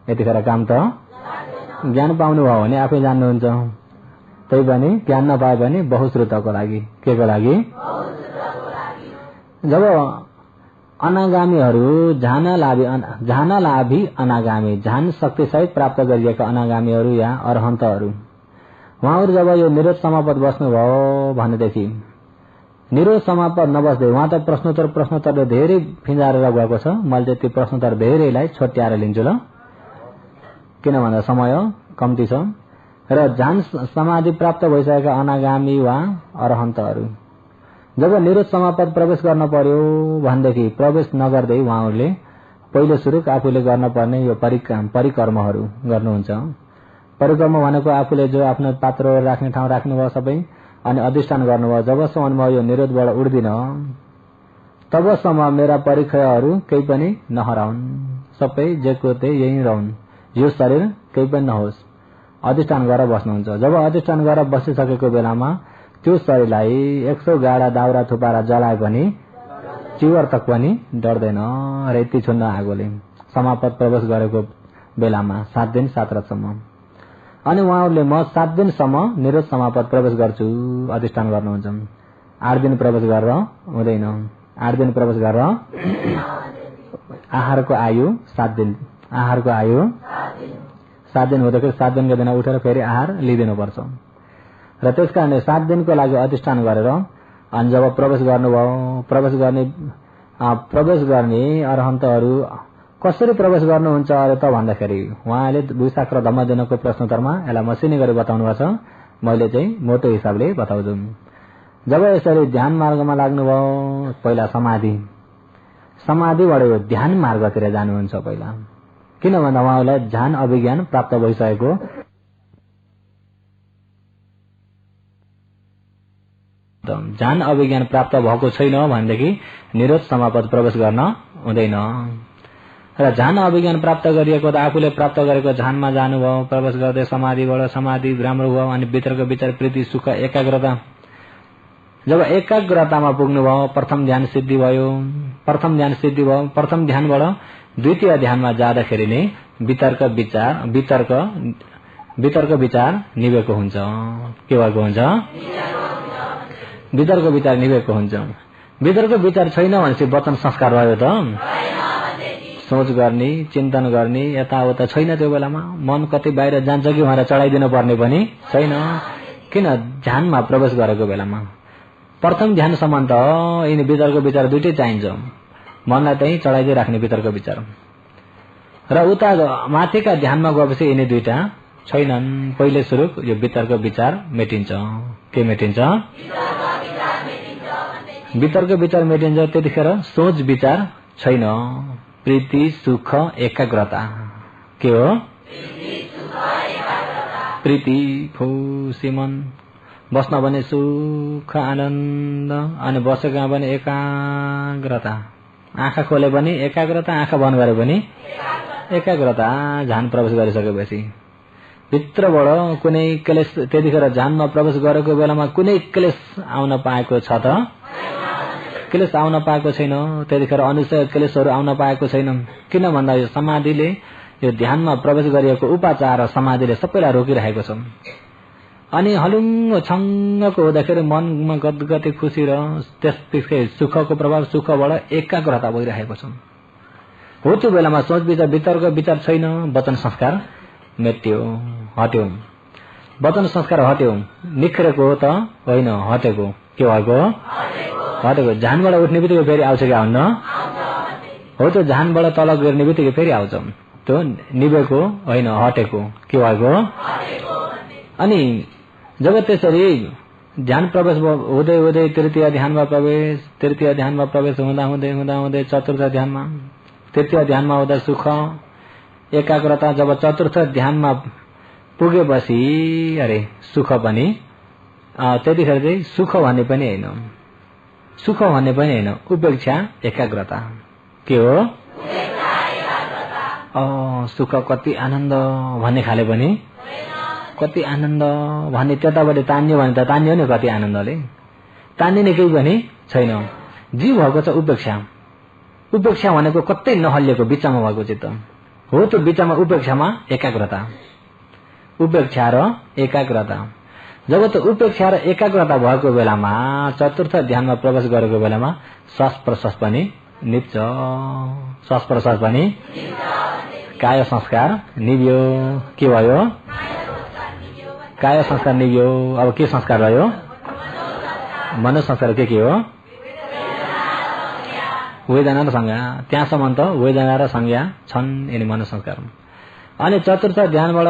यतिखेर काम त ज्ञान पाउनु भयो भने आफै जान्नुहुन्छ, त्यही पनि ज्ञान नपाए पनि बहुश्रुतको लागि। के को लागि? जब अनागामीहरू झानालाभी अनागामी, झान शक्ति सहित प्राप्त गरिएका अनागामीहरू या अरहन्तहरू, उहाँहरू जब यो निरोध समापद बस्नुभयो भनेदेखि निरोध समापद नबस्दै उहाँ त प्रश्नोत्तर धेरै फिंजारेर गएको छ। मैले त्यो प्रश्नोत्तर धेरैलाई छोट्याएर लिन्छु ल, किन भन्दा समय कम्ती छ। र झान समाधि प्राप्त भइसकेका अनागामी वा अरहन्तहरू जब निरोध समापद प्रवेश गर्न पर्यो भनेदेखि प्रवेश नगर्दै उहाँहरूले पहिलो सुरु आफूले गर्न पर्ने यो परिकर्महरू गर्नुहुन्छ। परिकर्म भनेको आफूले जो आफ्नो पात्र राख्ने ठाउँ राख्नुभयो सबै अनि अधिष्ठान गर्नुभयो। जबसम्म म यो निरोधबाट उड्दिन तबसम्म मेरा परिचयहरू केही पनि नहराउन्, सबै जेको त्यही यही रहन्, यो शरीर केही पनि नहोस्, अधिष्ठान गरेर बस्नुहुन्छ। जब अधिष्ठान गरेर बसिसकेको बेलामा त्यो शरीरलाई 100 गाडा दाउरा थुपारा जलाए पनि चिवर तक पनि डर्दैन। रेती छुन्न आगोले समापद प्रवेश गरेको बेलामा 7 दिन 7 रातसम्म। अनि उहाँहरूले म 7 दिनसम्म निरोध समापद प्रवेश गर्छु अधिष्ठान गर्नुहुन्छ। 8 दिन प्रवेश गरेर हुँदैन, 8 दिन प्रवेश गरेर आहारको आयु 7 दिन, आहारको आयु 7 दिन हुँदाखेरि 7 दिनको दिन उठेर फेरि आहार लिइदिनु पर्छ। र त्यसकारणले 7 दिनको लागि अधिष्ठान गरेर अनि जब प्रवेश गर्नुभयो, प्रवेश गर्ने अरहन्तहरू कसरी प्रवेश गर्नुहुन्छ अरे त भन्दाखेरि उहाँले वैशाख र धम्मदिनको प्रश्नोत्तरमा यसलाई मसिनी गरी बताउनु भएको छ। मैले चाहिँ मोटो हिसाबले बताउँछु। जब यसरी ध्यान मार्गमा लाग्नुभयो, पहिला समाधिबाट यो ध्यान मार्गतिर जानुहुन्छ पहिला, किन भन्दा उहाँलाई ध्यान अभिज्ञान प्राप्त भइसकेको। ध्यान अभिज्ञान प्राप्त भएको छैन भनेदेखि निरोध समापद प्रवेश गर्न हुँदैन। र ध्यान अभिज्ञान प्राप्त गरिएको त आफूले प्राप्त गरेको ध्यानमा जानुभयो, प्रवेश गर्दै समाधिबाट समाधि राम्रो भयो अनि भित्रको विचार प्रीति सुख एकाग्रता, जब एकाग्रतामा पुग्नुभयो प्रथम ध्यान सिद्धि भयो। प्रथम ध्यानबाट द्वितीय ध्यानमा जाँदाखेरि नै वितर्क विचार निभेको हुन्छ। के भएको हुन्छ? वितर्क विचार निभेको हुन्छ। वितर्क विचार छैन भनेपछि वचन संस्कार रह्यो त? सोच गर्ने, चिन्तन गर्ने, यताउता छैन। त्यो बेलामा मन कतै बाहिर जान्छ कि भनेर चढाइदिनु पर्ने पनि छैन। किन? ध्यानमा प्रवेश गरेको बेलामा प्रथम ध्यानसम्म त यिनी वितर्क विचार दुइटै चाहिन्छ। मनलाई चाहिँ चढाइदिइ राख्ने वितर्क विचार, र उता माथिका ध्यानमा गएपछि यिनी दुईटा छैनन्। पहिले सुरु यो वितर्क विचार मेटिन्छ। के मेटिन्छ? वितर्क विचार मेटिन्छ। त्यतिखेर सोच विचार छैन। प्रीति सुख एकाग्रता। के हो? प्रीति खुसी मन, बस्न भने सुख आनन्द, अनि बसेकोमा पनि एकाग्रता। आँखा खोले पनि एकाग्रता, आँखा बन्द गरे पनि एकाग्रता। ध्यान प्रवेश गरिसकेपछि भित्रबाट कुनै क्लेश, त्यतिखेर ध्यानमा प्रवेश गरेको बेलामा कुनै क्लेश आउन पाएको छ त? क्लेश आउन पाएको छैन। त्यतिखेर अनुसय क्लेशहरू आउन पाएको छैन। किन भन्दा यो समाधिले, यो ध्यानमा प्रवेश गरिएको उपाचार समाधिले सबैलाई रोकिरहेको छ। अनि हलुङ्गो छङ्गको हुँदाखेरि मनमा गदगदी खुसी र त्यसपछि सुखको प्रभाव, सुखबाट एकाग्रता भइरहेको छ। हो त्यो बेलामा सोच विचार वितर्क विचार छैन। वचन संस्कार मेट्यो, हट्यो। वचन संस्कार हट्यो। निख्रेको हो त होइन, हटेको। के भएको? हटेको। ध्यानबाट उठ्ने बित्तिकै फेरि आउँछ कि आउन्न? हो त्यो ध्यानबाट तल गर्ने बित्तिकै फेरि आउँछ। त्यो निभेको होइन, हटेको। के भएको? अनि जब त्यसरी ध्यान प्रवेश हुँदै हुँदै तृतीय ध्यानमा प्रवेश हुँदा हुँदै चतुर्थ ध्यानमा, तृतीय ध्यानमा हुँदा सुख एकाग्रता। जब चतुर्थ ध्यानमा पुगेपछि अरे सुख पनि, त्यतिखेर चाहिँ सुख भन्ने पनि होइन, उपेक्षा एकाग्रता। के हो? सुख कति आनन्द भन्ने खाले पनि, कति आनन्द भन्ने त्यताबाट तान्यो भने त तान्यो नि, कति आनन्दले तान्ने केही पनि छैन। जीव भएको छ उपेक्षा। उपेक्षा भनेको कतै नहल्लिएको बिचमा भएको चित्त हो। त्यो बिचमा उपेक्षामा एकाग्रता, उपेक्षा र एकाग्रता। जब त्यो उपेक्षा र एकाग्रता भएको बेलामा, चतुर्थ ध्यानमा प्रवेश गरेको बेलामा श्वास प्रश्वास पनि निप्छ। श्वास प्रश्वास पनि, काय संस्कार निभ्यो। के भयो? काय संस्कार निभ्यो। अब के संस्कार रह्यो? मनोसंस्कार। के हो? वेदना र संज्ञा। त्यहाँसम्म त वेदना र संज्ञा छन् यिनी मनोसंस्कार। अनि चतुर्थ ध्यानबाट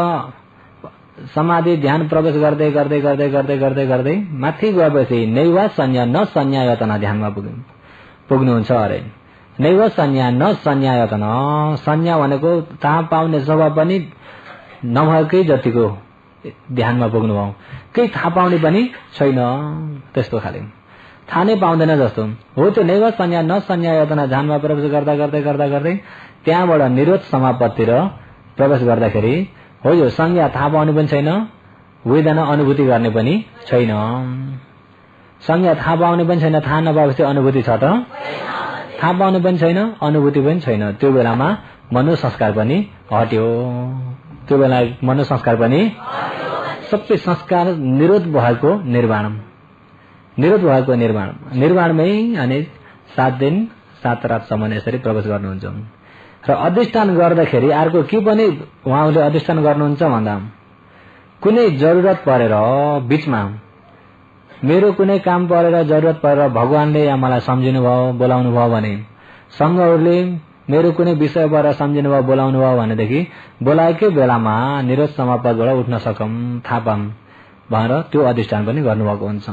समाधि ध्यान प्रवेश गर्दै गर्दै गर्दै गर्दै गर्दै गर्दै माथि गएपछि नैवा संज्ञा न संज्ञायतना ध्यानमा पुग्नुहुन्छ अरे। नैवा संज्ञा न संज्ञायतन। संज्ञा भनेको थाहा पाउने स्वभाव पनि नभएकै जतिको ध्यानमा पुग्नुभयो। केही थाहा पाउने पनि छैन, त्यस्तो खाले थाहा नै पाउँदैन जस्तो हो। त्यो नैवा संज्ञा न संज्ञायतना ध्यानमा प्रवेश गर्दा गर्दै गर्दा गर्दै त्यहाँबाट निरोध समापतिर प्रवेश गर्दाखेरि हो यो संज्ञा थाहा पाउने पनि छैन, वेदना अनुभूति गर्ने पनि छैन। संज्ञा थाहा पाउने पनि छैन, थाहा नपाएपछि अनुभूति छ त? थाहा पाउने पनि छैन, अनुभूति पनि छैन। त्यो बेलामा मनोसंस्कार पनि हट्यो। त्यो बेला मनोसंस्कार पनि सबै संस्कार निरोध भएको निर्वाण, निरोध भएको निर्वाण, निर्वाणमै अनि 7 दिन 7 रातसम्म यसरी प्रवेश गर्नुहुन्छ। र अधिष्ठान गर्दाखेरि अर्को के पनि उहाँले अधिष्ठान गर्नुहुन्छ भन्दा कुनै जरुरत परेर बीचमा मेरो कुनै काम परेर जरुरत परेर भगवानले या मलाई सम्झिनु भयो बोलाउनु भयो भने संघहरूले मेरो कुनै विषय भएर सम्झिनु भयो बोलाउनु भयो भनेदेखि बोलाएकै बेलामा निरोध समापतबाट उठ्न सकम थाहा पाऊँ भनेर त्यो अधिष्ठान पनि गर्नुभएको हुन्छ।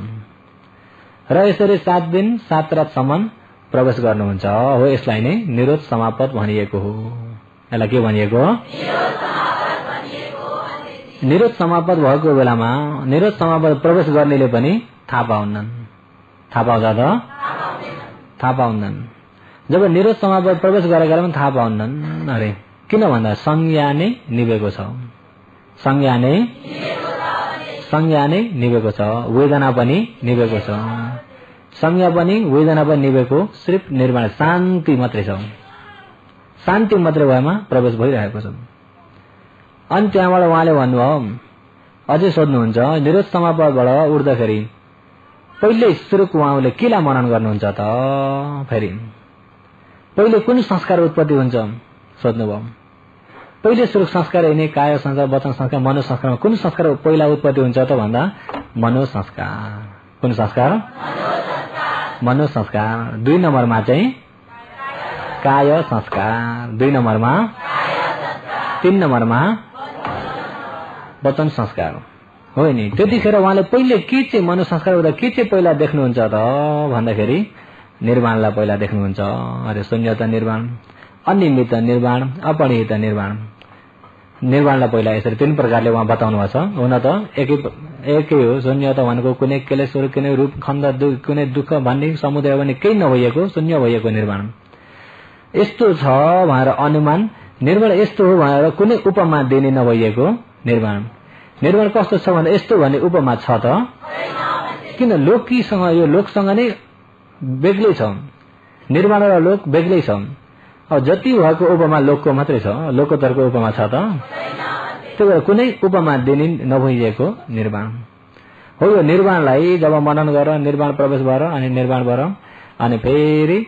र यसरी 7 दिन 7 रातसम्म प्रवेश गर्नुहुन्छ हो, यसलाई नै निरोध समापत भनिएको हो। यसलाई के भनिएको हो? निरोध समापत भएको बेलामा निरोध समापत प्रवेश गर्नेले पनि थाहा पाउन्नन्। थाहा पाउँछ त? थाहा पाउन्नन्। जब निरोध समापत प्रवेश गरेका पनि थाहा पाउन्नन्। अरे किन भन्दा संज्ञा नै निभेको छ, संज्ञा नै निभेको छ, वेदना पनि निभेको छ, संज्ञा पनि वेदना पनि निभेको सिर्फ निर्वाण शान्ति मात्रै छ। शान्ति मात्रै भएमा प्रवेश भइरहेको छ। अनि त्यहाँबाट उहाँले भन्नुभयो, अझै सोध्नुहुन्छ निरोध समापतबाट उठ्दाखेरि पहिले सुरुको उहाँले केलाई मनन गर्नुहुन्छ त? फेरि पहिले कुन संस्कार उत्पत्ति हुन्छ सोध्नुभयो। पहिले सुरु संस्कार यिनै काय संस्कार, वचन संस्कार, मनो संस्कारमा कुन संस्कार पहिला उत्पत्ति हुन्छ त भन्दा मनो संस्कार। कुन संस्कार? मनो संस्कार। 2 नम्बरमा चाहिँ काय संस्कार, 2 नम्बरमा 3 नम्बरमा वचन संस्कार हो नि। त्यतिखेर उहाँले पहिले के चाहिँ मनो संस्कार हुँदा के चाहिँ पहिला देख्नुहुन्छ त भन्दाखेरि निर्वाणलाई पहिला देख्नुहुन्छ। अरे शून्यता निर्वाण, अनिमित निर्वाण, अपरिहित निर्वाण। निर्वाणलाई पहिला यसरी 3 प्रकारले उहाँ बताउनु भएको छ। हुन त एकै हो। शून्यता भनेको कुनै क्लेशहरु, कुनै रूप खण्ड, कुनै दुःख भन्ने समुदाय भने केही नभइएको शून्य भइएको निर्वाण। यस्तो छ भनेर अनुमान, निर्वाण यस्तो हो भनेर कुनै उपमा दिने नभइएको निर्वाण। निर्वाण कस्तो छ भने यस्तो भन्ने उपमा छ त? किन लोकीसँग यो लोकसँग नै बेग्लै छ। निर्वाण र लोक बेग्लै छ। अब जति भएको उपमा लोकको मात्रै छ, लोकोत्तरको उपमा छ त? त्यही भएर कुनै उपमा दिने नभइएको निर्वाण हो। यो निर्वाणलाई जब मनन गरेर निर्वाण प्रवेश भएर अनि निर्वाण भएर अनि फेरि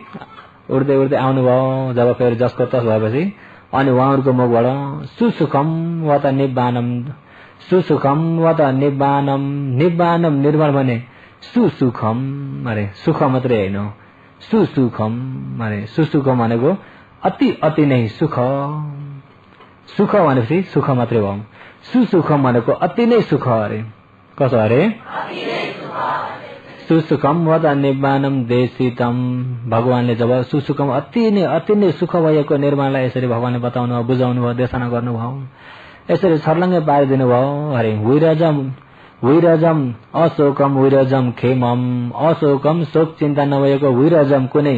उड्दै उड्दै आउनुभयो। जब फेरि जसको तस भएपछि अनि उहाँहरूको मुखबाट सुसुखम वत निब्बानम, सुसुखम वत निब्बानम, निब्बानम निर्वाण भने सुसुखम। अरे सुख मात्रै होइन, सुसुखम। अरे सुसुखम भनेको अति अति नै सुख। सुख भनेपछि सुख मात्रै भयो। सुसुखम भनेको अति नै सुख। अरे कसो? अरे सुसुखम वत निब्बानम देशितम। भगवानले जब सुसुखम अति नै सुख भएको निर्माणलाई यसरी भगवानले बताउनु भयो, बुझाउनु भयो, देशना गर्नुभयो, यसरी छर्लङ्गै पारिदिनु भयो। अरे विरजम अशोकम, विरजम खेमम, अशोकम शोक चिन्ता नभएको, विरजम कुनै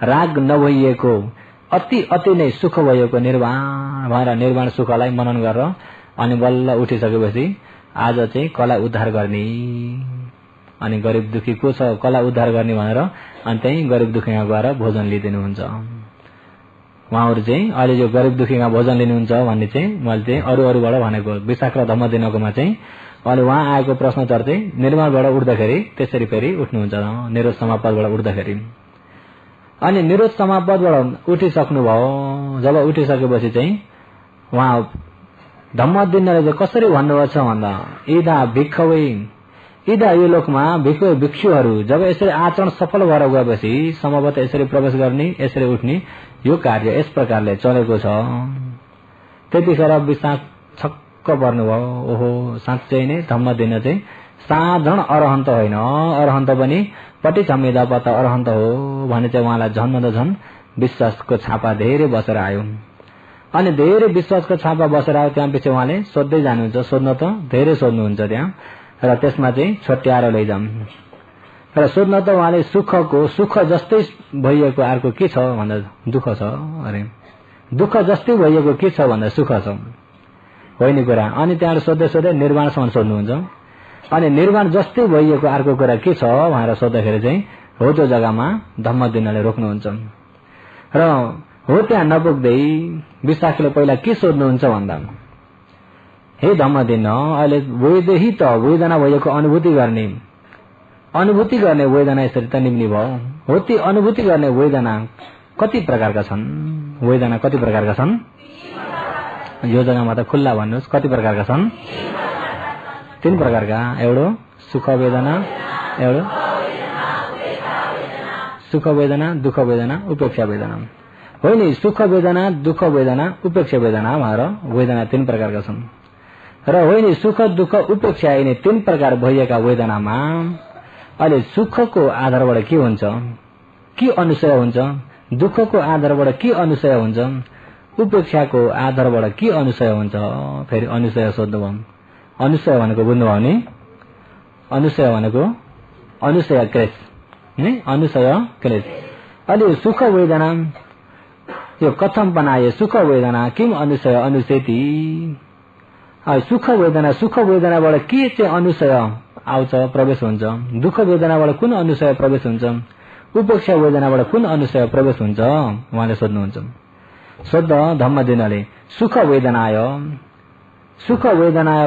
राग नभइएको अति अति नै सुख भएको निर्वाण भएर निर्वाण सुखलाई मनन गरेर अनि बल्ल उठिसकेपछि आज चाहिँ कसलाई उद्धार गर्ने अनि गरिब दुखी को छ कसलाई उद्धार गर्ने भनेर अनि त्यही गरिब दुखीमा गएर भोजन लिदिनुहुन्छ। उहाँहरु चाहिँ अहिले जो गरिब दुखीमा भोजन लिनुहुन्छ भन्ने चाहिँ मैले चाहिँ अरूबाट भनेको। विशाख र धम्म दिनको चाहिँ अहिले उहाँ आएको प्रश्न चर्चे निर्माणबाट उठ्दाखेरि त्यसरी फेरि उठ्नुहुन्छ निरोध समापतबाट उठ्दाखेरि। अनि निरोध समापतबाट उठिसक्नुभयो। जब उठिसकेपछि चाहिँ उहाँ धम्म दिनले चाहिँ कसरी भन्नुभएको छ भन्दा इदा भिक्षुवै, इदा यो लोकमा भिक्षुहरू जब यसरी आचरण सफल भएर गएपछि सम्भवतः यसरी प्रवेश गर्ने यसरी उठ्ने यो कार्य यस प्रकारले चलेको छ। त्यतिखेर विशाख छक्क पर्नुभयो। ओहो साँच्चै नै धम्म दिन चाहिँ साधारण अरहन्त होइन, अरहन्त पनि पटी छम्मिदा पत्ता अरहन्त हो भने चाहिँ उहाँलाई झन् झन् विश्वासको छापा धेरै बसेर आयो। अनि धेरै विश्वासको छापा बसेर आयो। त्यसपछि उहाँले सोध्दै जानुहुन्छ, सोध्न त धेरै सोध्नुहुन्छ त्यहाँ, र त्यसमा चाहिँ छोट्याएर लैजाउँ र सोध्न त उहाँले सुखको सुख जस्तै भइएको अर्को के छ भन्दा दुःख छ। अरे दुःख जस्तै भइएको के छ भन्दा सुख छ होइन कुरा। अनि त्यहाँबाट सोध्दै सोध्दै निर्वाणसम्म सोध्नुहुन्छ। अनि निर्वाण जस्तै भइएको अर्को कुरा के छ भनेर सोद्धाखेरि चाहिँ हो त्यो जग्गामा धम्म दिनले रोक्नुहुन्छ। र हो त्यहाँ नपुग्दै विशाखले पहिला के सोध्नुहुन्छ भन्दा हे धम्मदिन अहिले वेदही त वेदना भएको अनुभूति गर्ने वेदना यसरी त निम्नि भयो हो। ती अनुभूति गर्ने वेदना कति प्रकारका छन्? वेदना कति प्रकारका छन्? यो जग्गामा त खुल्ला भन्नुहोस्, कति प्रकारका छन्? 3 प्रकारका। एउटो सुख वेदना, एउटो सुख वेदना, दुःख वेदना, उपेक्षा वेदना। होइन, सुख वेदना, दुःख वेदना, उपेक्षा वेदना हमारा वेदना 3 प्रकारका छन्। र होइन, सुख दुःख उपेक्षा यिनी 3 प्रकार भइएका वेदनामा अहिले सुखको आधारबाट के हुन्छ, के अनुशय हुन्छ, दुःखको आधारबाट के अनुशय हुन्छ, उपेक्षाको आधारबाट के अनुशय हुन्छ? फेरि अनुशय सोध्नुभयो। अनुशय भनेको बुझ्नुभयो नि? अनुशय भनेको अनुशय क्लेश नि, अनुशय क्लेश। अहिले सुख वेदना यो कथम बनाए सुख वेदना किम अनुशय अनुसेति। सुख वेदनाबाट के चाहिँ अनुशय आउँछ, प्रवेश हुन्छ? दुःख वेदनाबाट कुन अनुशय प्रवेश हुन्छ? उपेक्षा वेदनाबाट कुन अनुशय प्रवेश हुन्छ? उहाँले सोध्नुहुन्छ। सोध्द धम्मदिनले सुख वेदनाय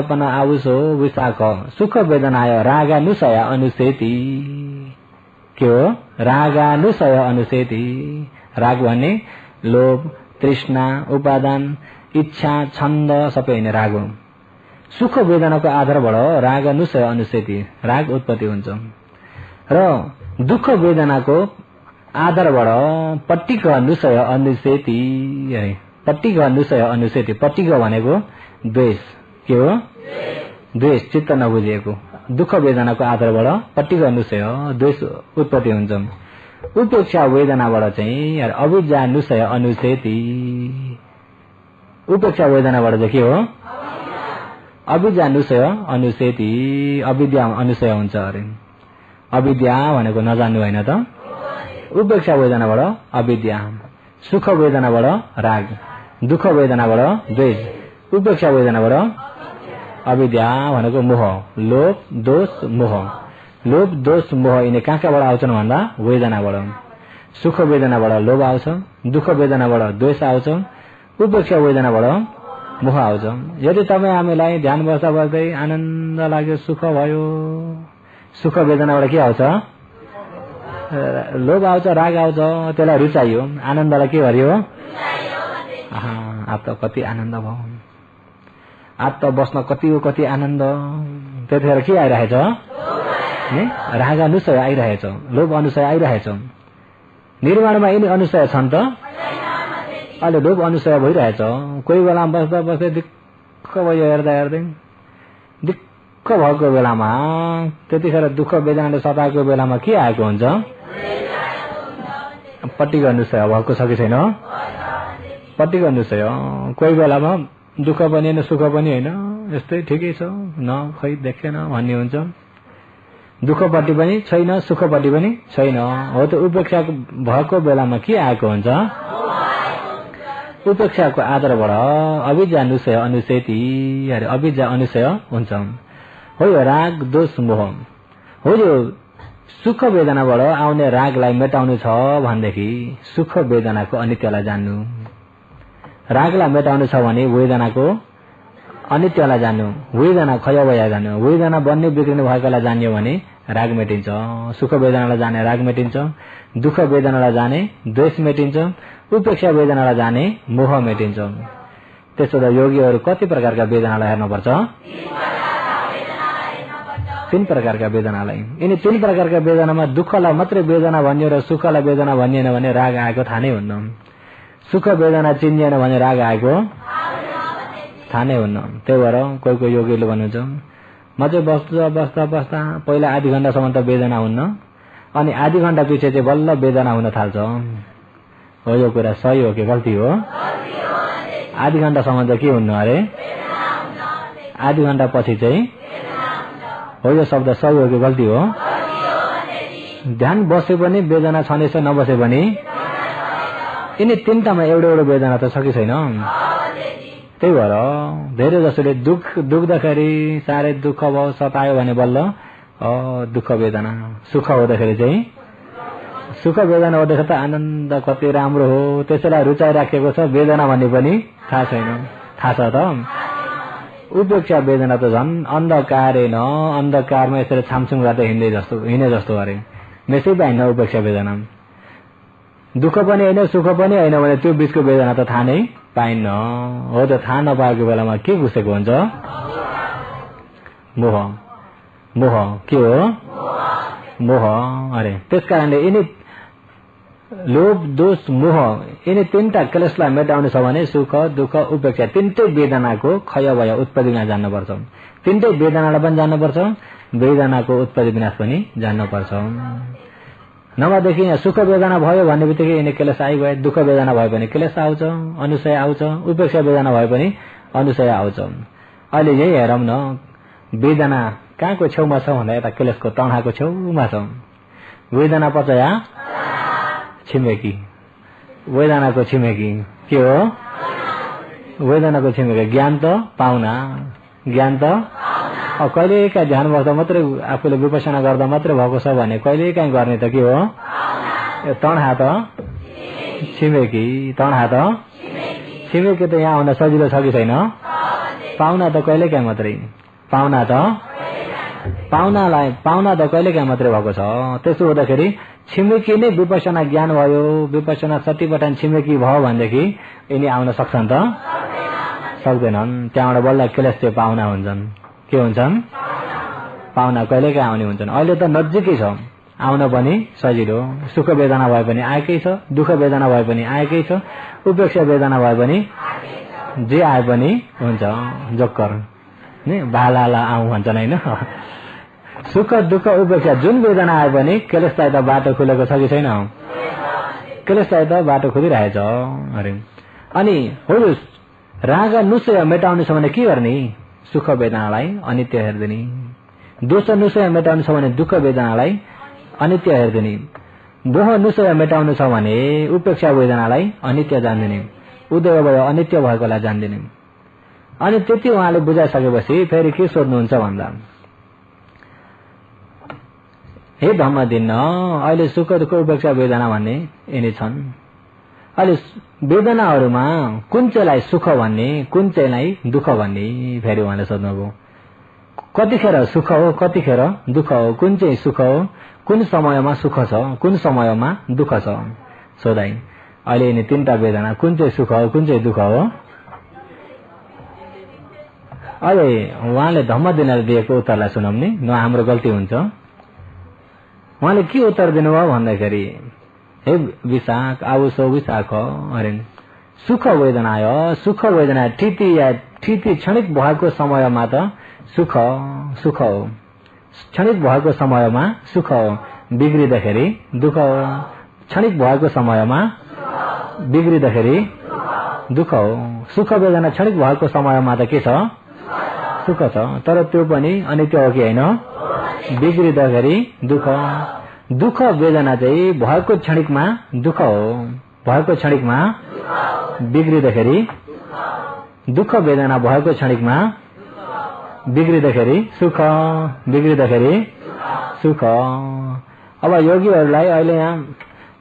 पनि आउसो विशाख सुख वेदनाय रागानुशय अनुसेति। के हो? रागानुशय अनुसेति। राग भन्ने लोभ, तृष्णा, उपादान, इच्छा, छन्द सबै नै राग हो। सुख वेदनाको आधारबाट रागानुशय अनुसेति राग उत्पत्ति हुन्छ। र दुःख वेदनाको आधारबाट पट्टिक अनुशय अनुसेति है। पट्टिक अनुशय अनुसेति, पट्टिक भनेको द्वेष। के हो? द्वेष, चित्त नबुझेको। दुःख वेदनाको आधारबाट पट्टिक अनुशय द्वेष उत्पत्ति हुन्छ। उपेक्षा वेदनाबाट चाहिँ अविद्यानुशय अनुसेति। उपेक्षा वेदनाबाट चाहिँ के हो? अविद्यानुशय अनुसेति। अविद्या अनुशय हुन्छ अरे। अविद्या भनेको नजान्नु होइन त? उपेक्षा वेदनाबाट अविद्या, सुख वेदनाबाट राग, दुःख वेदनाबाट द्वेष, उपेक्षा वेदनाबाट अविद्या भनेको मोह, लोभ, दोष, मोह। लोभ, दोष, मोह यिनी कहाँबाट आउँछन् भन्दा वेदनाबाट। सुख वेदनाबाट लोभ आउँछ, दुःख वेदनाबाट द्वेष आउँछ, उपेक्षा वेदनाबाट मोह आउँछ। यदि तपाईँ हामीलाई ध्यान बस्दा बस्दै आनन्द लाग्यो, सुख भयो, सुख वेदनाबाट के आउँछ? लोभ आउँछ, राग आउँछ, त्यसलाई रुचाइयो, आनन्दलाई के गरियो? अब त कति आनन्द भयो, अब त बस्न कति आनन्द। त्यतिखेर के आइरहेछ? राग अनुशय आइरहेछ, लोभ अनुशय आइरहेछ। निर्माणमा यिनी अनुशय छन् त? अहिले लोभ अनुशय भइरहेछ। कोही बेला बस्दा बस्दै दिक्क भयो, हेर्दै दिक्क भएको बेलामा, त्यतिखेर दुःख वेदनाले सताएको बेलामा के आएको हुन्छ? पट्टिको अनुशय भएको छ कि छैन? पट्टिको अनुशय। कोही बेलामा दुःख पनि होइन, सुख पनि होइन, यस्तै ठिकै छ, न खै देखेन भन्ने हुन्छ। दुःखपट्टि पनि छैन, सुखपट्टि पनि छैन। हो त उपेक्षा भएको बेलामा के आएको हुन्छ? उपेक्षाको आधारबाट अविद्यानुशय अनुसेति, अविद्या अनुशय हुन्छ। हो यो राग, दोष, मोह। हो यो सुख वेदनाबाट आउने रागलाई मेटाउनु छ भनेदेखि सुख वेदनाको अनित्यलाई जान्नु। रागलाई मेटाउनु छ भने वेदनाको अनित्यलाई जान्नु, वेदना खयवया जान्नु। वेदना बन्ने बिग्रिनु भएकोलाई जान्यो भने राग मेटिन्छ। सुख वेदनालाई जाने राग मेटिन्छ, दुःख वेदनालाई जाने द्वेष मेटिन्छ, उपेक्षा वेदनालाई जाने मोह मेटिन्छ। त्यसो त योगीहरू कति प्रकारका वेदनालाई हेर्नुपर्छ? 3 प्रकारका वेदनालाई। यिनी 3 प्रकारका वेदनामा दुःखलाई मात्रै वेदना भन्यो र सुखलाई वेदना भनिएन भने राग आएको थाहा नै हुन्न। सुख वेदना चिनिएन भने राग आएको थाहा नै हुन्न। त्यही भएर कोही योगीले भन्नुहुन्छ, म चाहिँ बस्दा पहिला आधी घण्टासम्म त वेदना हुन्न, अनि आधी घण्टा पछि चाहिँ बल्ल वेदना हुन थाल्छ। हो यो कुरा सही हो कि गल्ती हो? आधी घण्टासम्म त के हुन्न अरे? आधी घण्टा पछि चाहिँ हो। यो शब्द सही हो कि गल्ती हो? ध्यान बसे पनि वेदना छँदैछ, नबसे पनि। यिनी 3टामा एउटा वेदना त छ कि छैन? त्यही भएर धेरै जसोले दुख्दाखेरि साह्रै दुःख भयो, सतायो भने बल्ल दुःख वेदना। सुख हुँदाखेरि चाहिँ सुख वेदना हुँदाखेरि त आनन्द कति राम्रो हो, त्यसैलाई रुचाइराखेको छ। वेदना भन्ने पनि थाहा छैन। थाहा छ त? उपेक्षा वेदना त झन् अन्धकार होइन, अन्धकारमा यसरी छामछुम गर्दै हिँडे जस्तो अरे मेसै पाइन्न। उपेक्षा वेदना दुःख पनि होइन सुख पनि होइन भने त्यो बीचको वेदना त थाहा नै पाइन्न। हो त थाहा नपाएको बेलामा के घुसेको हुन्छ? मोह। मोह के हो? मोह। अरे त्यसकारणले यिनी लोभ दोष मोह यिनी तीनटा क्लेशलाई मेटाउनु छ भने सुख दुःख उपेक्षा तीनटै वेदनाको क्षय भय उत्पत्ति विनाश जान्नुपर्छ। तीनटै वेदनालाई पनि जान्नुपर्छ, वेदनाको उत्पत्ति विनाश पनि जान्नुपर्छ। नभएदेखि यहाँ सुख वेदना भयो भन्ने बित्तिकै यिनी क्लेश आइगए। दुःख वेदना भए पनि क्लेश आउँछ, अनुशय आउँछ, उपेक्षा वेदना भए पनि अनुशय आउँछ। अहिले यही हेरौँ न, वेदना कहाँको छेउमा छ भन्दा यता क्लेशको तँडाको छेउमा छ। वेदना पचया छिमेकी, वेदनाको छिमेकी के हो? वेदनाको छिमेकी ज्ञान त पाउना, ज्ञान त कहिलेकाहीँ ध्यान बस्दा मात्रै आफूले विपसना गर्दा मात्रै भएको छ भने कहिलेकाहीँ गर्ने त के हो? तँडा त छिमेकी, तँडा त छिमेकी त यहाँ आउन सजिलो छ कि छैन? पाउना त कहिलेकाहीँ मात्रै, पाउना त कहिलेकाहीँ मात्रै भएको छ। त्यसो हुँदाखेरि छिमेकी नै विपसना ज्ञान भयो, विपसना सतीपटन छिमेकी भयो भनेदेखि यिनी आउन सक्छन् त? सक्दैनन्। त्यहाँबाट बल्ल क्लेश चाहिँ पाहुना हुन्छन्। के हुन्छन्? पाहुना कहिलेकाहीँ आउने हुन्छन्। अहिले त नजिकै छ, आउन पनि सजिलो। सुख वेदना भए पनि आएकै छ, दुःख वेदना भए पनि आएकै छ, उपेक्षा वेदना भए पनि जे आए पनि हुन्छ। जोक्कर नि बालाला आउँ भन्छन् होइन? सुख दुःख उपेक्षा जुन वेदना आए पनि क्लेशलाई त बाटो खुलेको छ कि छैन? क्लेशलाई त बाटो खुलिरहेछ। अरे अनि हो राग नुसय मेटाउनु छ भने के गर्ने? सुख वेदनालाई अनित्य हेर्दिने। दोष नुसय मेटाउनु छ भने दुःख वेदनालाई अनित्य हेर्दिने। मोह नुसय मेटाउनु छ भने उपेक्षा वेदनालाई अनित्य जान्दिने, उदय भयो अनित्य भएकोलाई जान्दिने। अनि त्यति उहाँले बुझाइसकेपछि फेरि के सोध्नुहुन्छ भन्दा, हे धम्म दिन्न, अहिले सुख दुःख उपेक्षा वेदना भन्ने यिनी छन्। अहिले वेदनाहरूमा कुन चाहिँलाई सुख भन्ने, कुन चाहिँलाई दुःख भन्ने फेरि उहाँले सोध्नुभयो। कतिखेर सुख हो, कतिखेर दुःख हो, कुन चाहिँ सुख हो, कुन समयमा सुख छ, कुन समयमा दुःख छ सोधाइ। अहिले यिनी तीनटा वेदना कुन चाहिँ सुख हो, कुन चाहिँ दुःख हो? अहिले उहाँले धम्म दिनले दिएको उत्तरलाई सुनौँ नि, न हाम्रो गल्ती हुन्छ। उहाँले के उत्तर दिनुभयो भन्दाखेरि, हे विशाख आउसो विशाख, अरे सुख वेदना हो, सुख वेदना ठिती क्षणिक भएको समयमा त सुख सुख हो, क्षणिक भएको समयमा सुख हो, बिग्रिँदाखेरि दुःख हो, क्षणिक भएको समयमा बिग्रिँदाखेरि दुःख हो। सुख वेदना क्षणिक भएको समयमा त के छ? सुख छ। तर त्यो पनि अनित्य हो कि होइन? बिग्रिँदाखेरि दुःख। दुःख वेदना चाहिँ भएको क्षणिकमा दुःख हो, भएको क्षणिकमा बिग्रिँदाखेरि दुःख वेदना भएको क्षणिकमा बिग्रिँदाखेरि सुख, बिग्रिँदाखेरि सुख। अब योगीहरूलाई अहिले यहाँ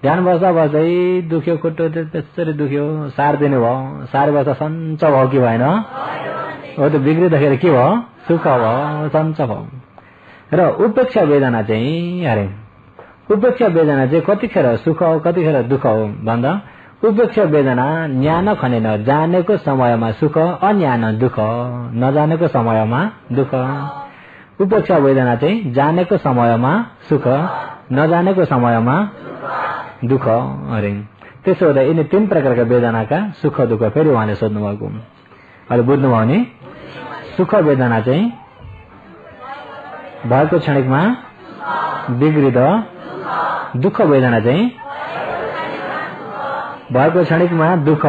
ध्यान बस्दा बस्दै दुख्यो, खुट्टो त्यसरी दुख्यो, सार दिनु भयो, सार बस्दा सन्च भयो कि भएन? हो त बिग्रिँदाखेरि के भयो? सुख भयो, सन्च भयो। र उपेक्षा वेदना चाहिँ, अरे उपेक्षा वेदना चाहिँ कतिखेर सुख हो कतिखेर दुःख हो भन्दा, उपेक्षा वेदना ज्ञान खनेन जानेको समयमा सुख, अज्ञान दुःख, नजानेको समयमा दुःख। उपेक्षा वेदना चाहिँ जानेको समयमा सुख, नजानेको समयमा दुःख। अरे त्यसो हुँदा यिनी तीन प्रकारका वेदनाका सुख दुःख फेरि उहाँले सोध्नु भएको। अहिले बुझ्नुभयो नि? सुख वेदना चाहिँ भएको क्षणिकमा बिग्रिँद, दुःख वेदना चाहिँ भएको क्षणिकमा दुःख,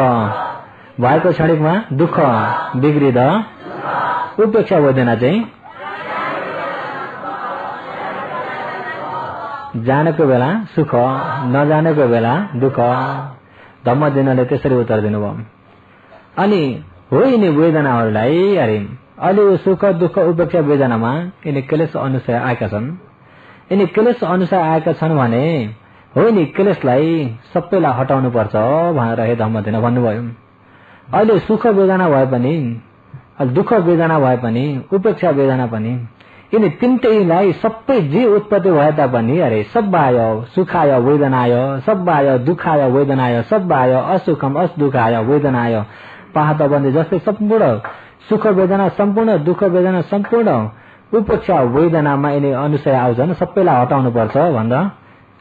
भएको क्षणिकमा दुःख बिग्रिँद, उपेक्षा वेदना चाहिँ जानेको बेला सुख, नजानेको बेला दुःख। धम्म दिनले त्यसरी उत्तर दिनुभयो। अनि हो यिनी वेदनाहरूलाई, अरे अहिले सुख दुःख उपेक्षा वेदनामा यिनी क्लेश अनुसार आएका छन्। यिनी क्लेश अनुसार आएका छन् भने हो नि क्लेशलाई सबैलाई हटाउनु पर्छ भनेर हे धम्म दिन भन्नुभयो। अहिले सुख वेदना भए पनि दुःख वेदना भए पनि उपेक्षा वेदना पनि यिनी तीनटैलाई सबै जे उत्पत्ति भए तापनि अरे सब्बाय सुखाय वेदनाय सब्बाय दुखाय वेदनाय सब्बाय असुखम असदुखाय वेदनाय पाहत बन्दी जस्तै सम्पूर्ण सुख वेदना सम्पूर्ण दुःख वेदना सम्पूर्ण उपेक्षा वेदनामा यिनी अनुसय आउँछन्। सबैलाई हटाउनु पर्छ भन्दा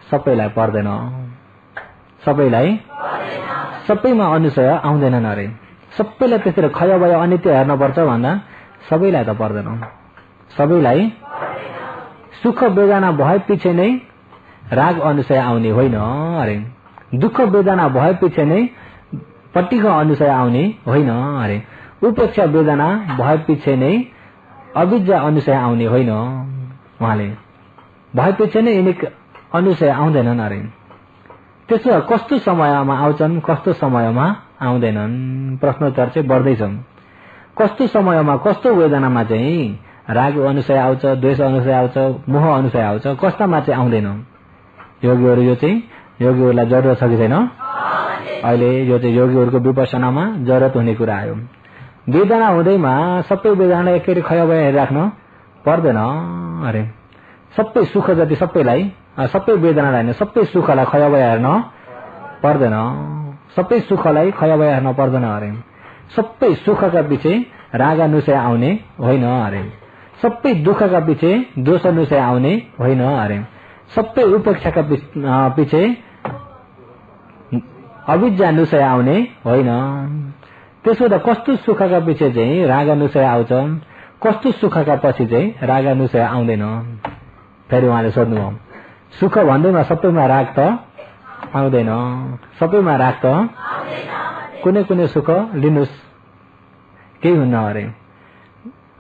सबैलाई पर्दैन, सबैलाई सबैमा अनुसय आउँदैनन् अरे। सबैलाई त्यसरी खय भयो अनित्य हेर्नुपर्छ भन्दा सबैलाई त पर्दैन। सबैलाई सुख वेदना भए पछि नै राग अनुसय आउने होइन अरे। दुःख वेदना भए पछि नै पट्टिको अनुसय आउने होइन अरे। उपेक्षा वेदना भए पछि नै अविद्या अनुसय आउने होइन उहाँले। भएपछि नै यिनी अनुसय आउँदैनन् अरे। त्यसो कस्तो समयमा आउँछन् कस्तो समयमा आउँदैनन् प्रश्नोत्तर चाहिँ बढ्दैछ। कस्तो समयमा कस्तो वेदनामा चाहिँ राग अनुसय आउँछ, द्वेष अनुसय आउँछ, मोह अनुसय आउँछ, कस्तामा चाहिँ आउँदैन। योगीहरू यो चाहिँ योगीहरूलाई जरुरत छ कि छैन? अहिले यो चाहिँ योगीहरूको विपसनामा जरुरत हुने कुरा आयो। वेदना हुँदैमा सबै वेदनालाई एकचोटि खय भए हेरिराख्नु पर्दैन अरे। सबै सुख जति सबैलाई सबै वेदनालाई होइन सबै सुखलाई खय भए हेर्न पर्दैन। सबै सुखलाई खय भए हेर्न पर्दैन अरे। सबै सुखका पछि राग अनुसय आउने होइन अरे। सबै दुःखका पछि दोष अनुसय आउने होइन अरे। सबै उपेक्षाका पछि अविद्या अनुसय आउने होइन। त्यसो त कस्तो सुखका पछि चाहिँ राग अनुसय आउँछ, कस्तो सुखका पछि चाहिँ राग अनुसय आउँदैन। फेरि उहाँले सोध्नुभयो सुख भन्दैमा सबैमा राग त आउँदैन, सबैमा राग त कुनै कुनै सुख लिनुहोस् केही हुन्न अरे।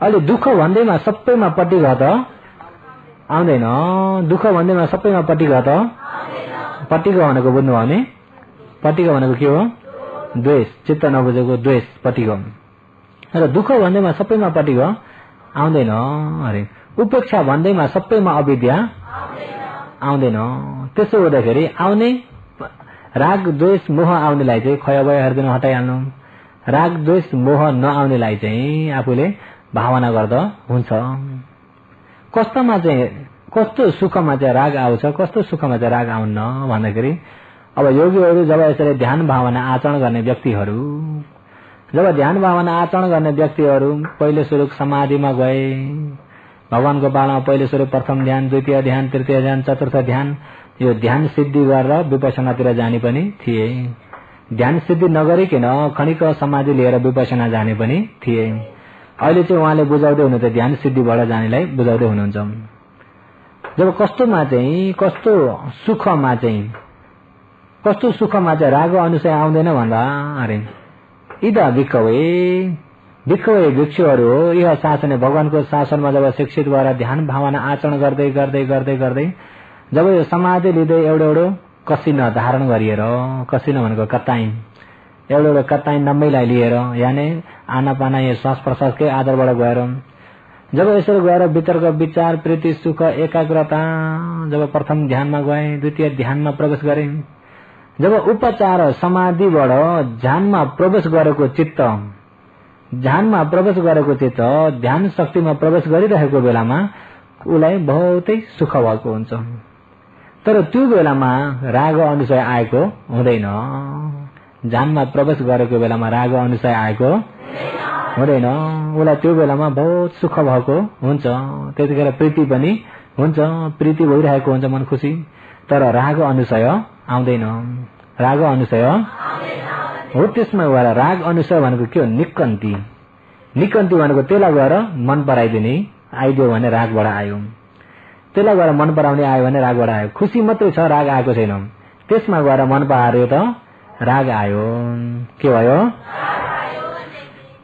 अहिले दुःख भन्दैमा सबैमा पट्टिघ त आउँदैन, दुःख भन्दैमा सबैमा पट्टिघ त पट्टिघ भनेको बुझ्नु भने पट्टिघ भनेको के हो? द्वेष, चित्त नबुझेको द्वेष पट्टिघ। र दुःख भन्दैमा सबैमा पट्टिघ आउँदैन अरे। उपेक्षा भन्दैमा सबैमा अविद्या आउँदैन। त्यसो हुँदाखेरि आउने राग द्वेष मोह आउनेलाई चाहिँ खय भए हेर्दैन हटाइहाल्नु। राग द्वेष मोह नआउनेलाई चाहिँ आफूले भावना गर्दा हुन्छ। कस्तोमा चाहिँ कस्तो सुखमा चाहिँ राग आउँछ कस्तो सुखमा चाहिँ राग आउन्न भन्दाखेरि अब योगीहरू जब यसरी ध्यान भावना आचरण गर्ने व्यक्तिहरू जब ध्यान भावना आचरण गर्ने व्यक्तिहरू पहिले सुरु समाधिमा गए, भगवानको पालामा पहिले सुरु प्रथम ध्यान, द्वितीय ध्यान, तृतीय ध्यान, चतुर्थ ध्यान, यो ध्यान सिद्धि गरेर विपसनातिर जाने पनि थिए। ध्यान सिद्धि नगरिकन खनिक समाधि लिएर विपसना जाने पनि थिए। अहिले चाहिँ उहाँले बुझाउँदै हुनुहुन्छ ध्यान सिद्धिबाट जानेलाई बुझाउँदै हुनुहुन्छ। जब कस्तोमा चाहिँ कस्तो सुखमा चाहिँ राग अनुसय आउँदैन भन्दा अरे इदा भिक्खवे भिक्षुहरू हो। यह शासन भगवानको शासनमा जब शिक्षित भएर ध्यान भावना आचरण गर्दै गर्दै गर्दै गर्दै जब यो समाधि लिँदै एउटा कसिन धारण गरिएर, कसिन भनेको कताई, एउटा कताई नम्बैलाई लिएर यानी आनापाना यो श्वास प्रश्वासकै आधारबाट गएर जब यसरी गएर भित्रको विचार प्रीति सुख एकाग्रता जब प्रथम ध्यानमा गए, द्वितीय ध्यानमा प्रवेश गरे, जब उपचार समाधिबाट ध्यानमा प्रवेश गरेको चित्त ध्यान शक्तिमा प्रवेश गरिरहेको बेलामा उसलाई बहुतै सुख भएको हुन्छ। तर त्यो बेलामा राग अनुसय आएको हुँदैन। ध्यानमा प्रवेश गरेको बेलामा राग अनुसय आएको हुँदैन। उसलाई त्यो बेलामा बहुत सुख भएको हुन्छ। त्यतिखेर प्रीति पनि हुन्छ, प्रीति भइरहेको हुन्छ, मन खुसी। तर राग अनुसय आउँदैन। राग अनुसय हो। त्यसमा गएर राग अनुसय भनेको के हो? निकन्ती। निकन्ती भनेको त्यसलाई गएर मन पराइदिने आइदियो भने रागबाट आयो, त्यसलाई गएर मन पराउने आयो भने रागबाट आयो। खुसी मात्रै छ, राग आएको छैन। त्यसमा गएर मन परायो त राग आयो। के भयो?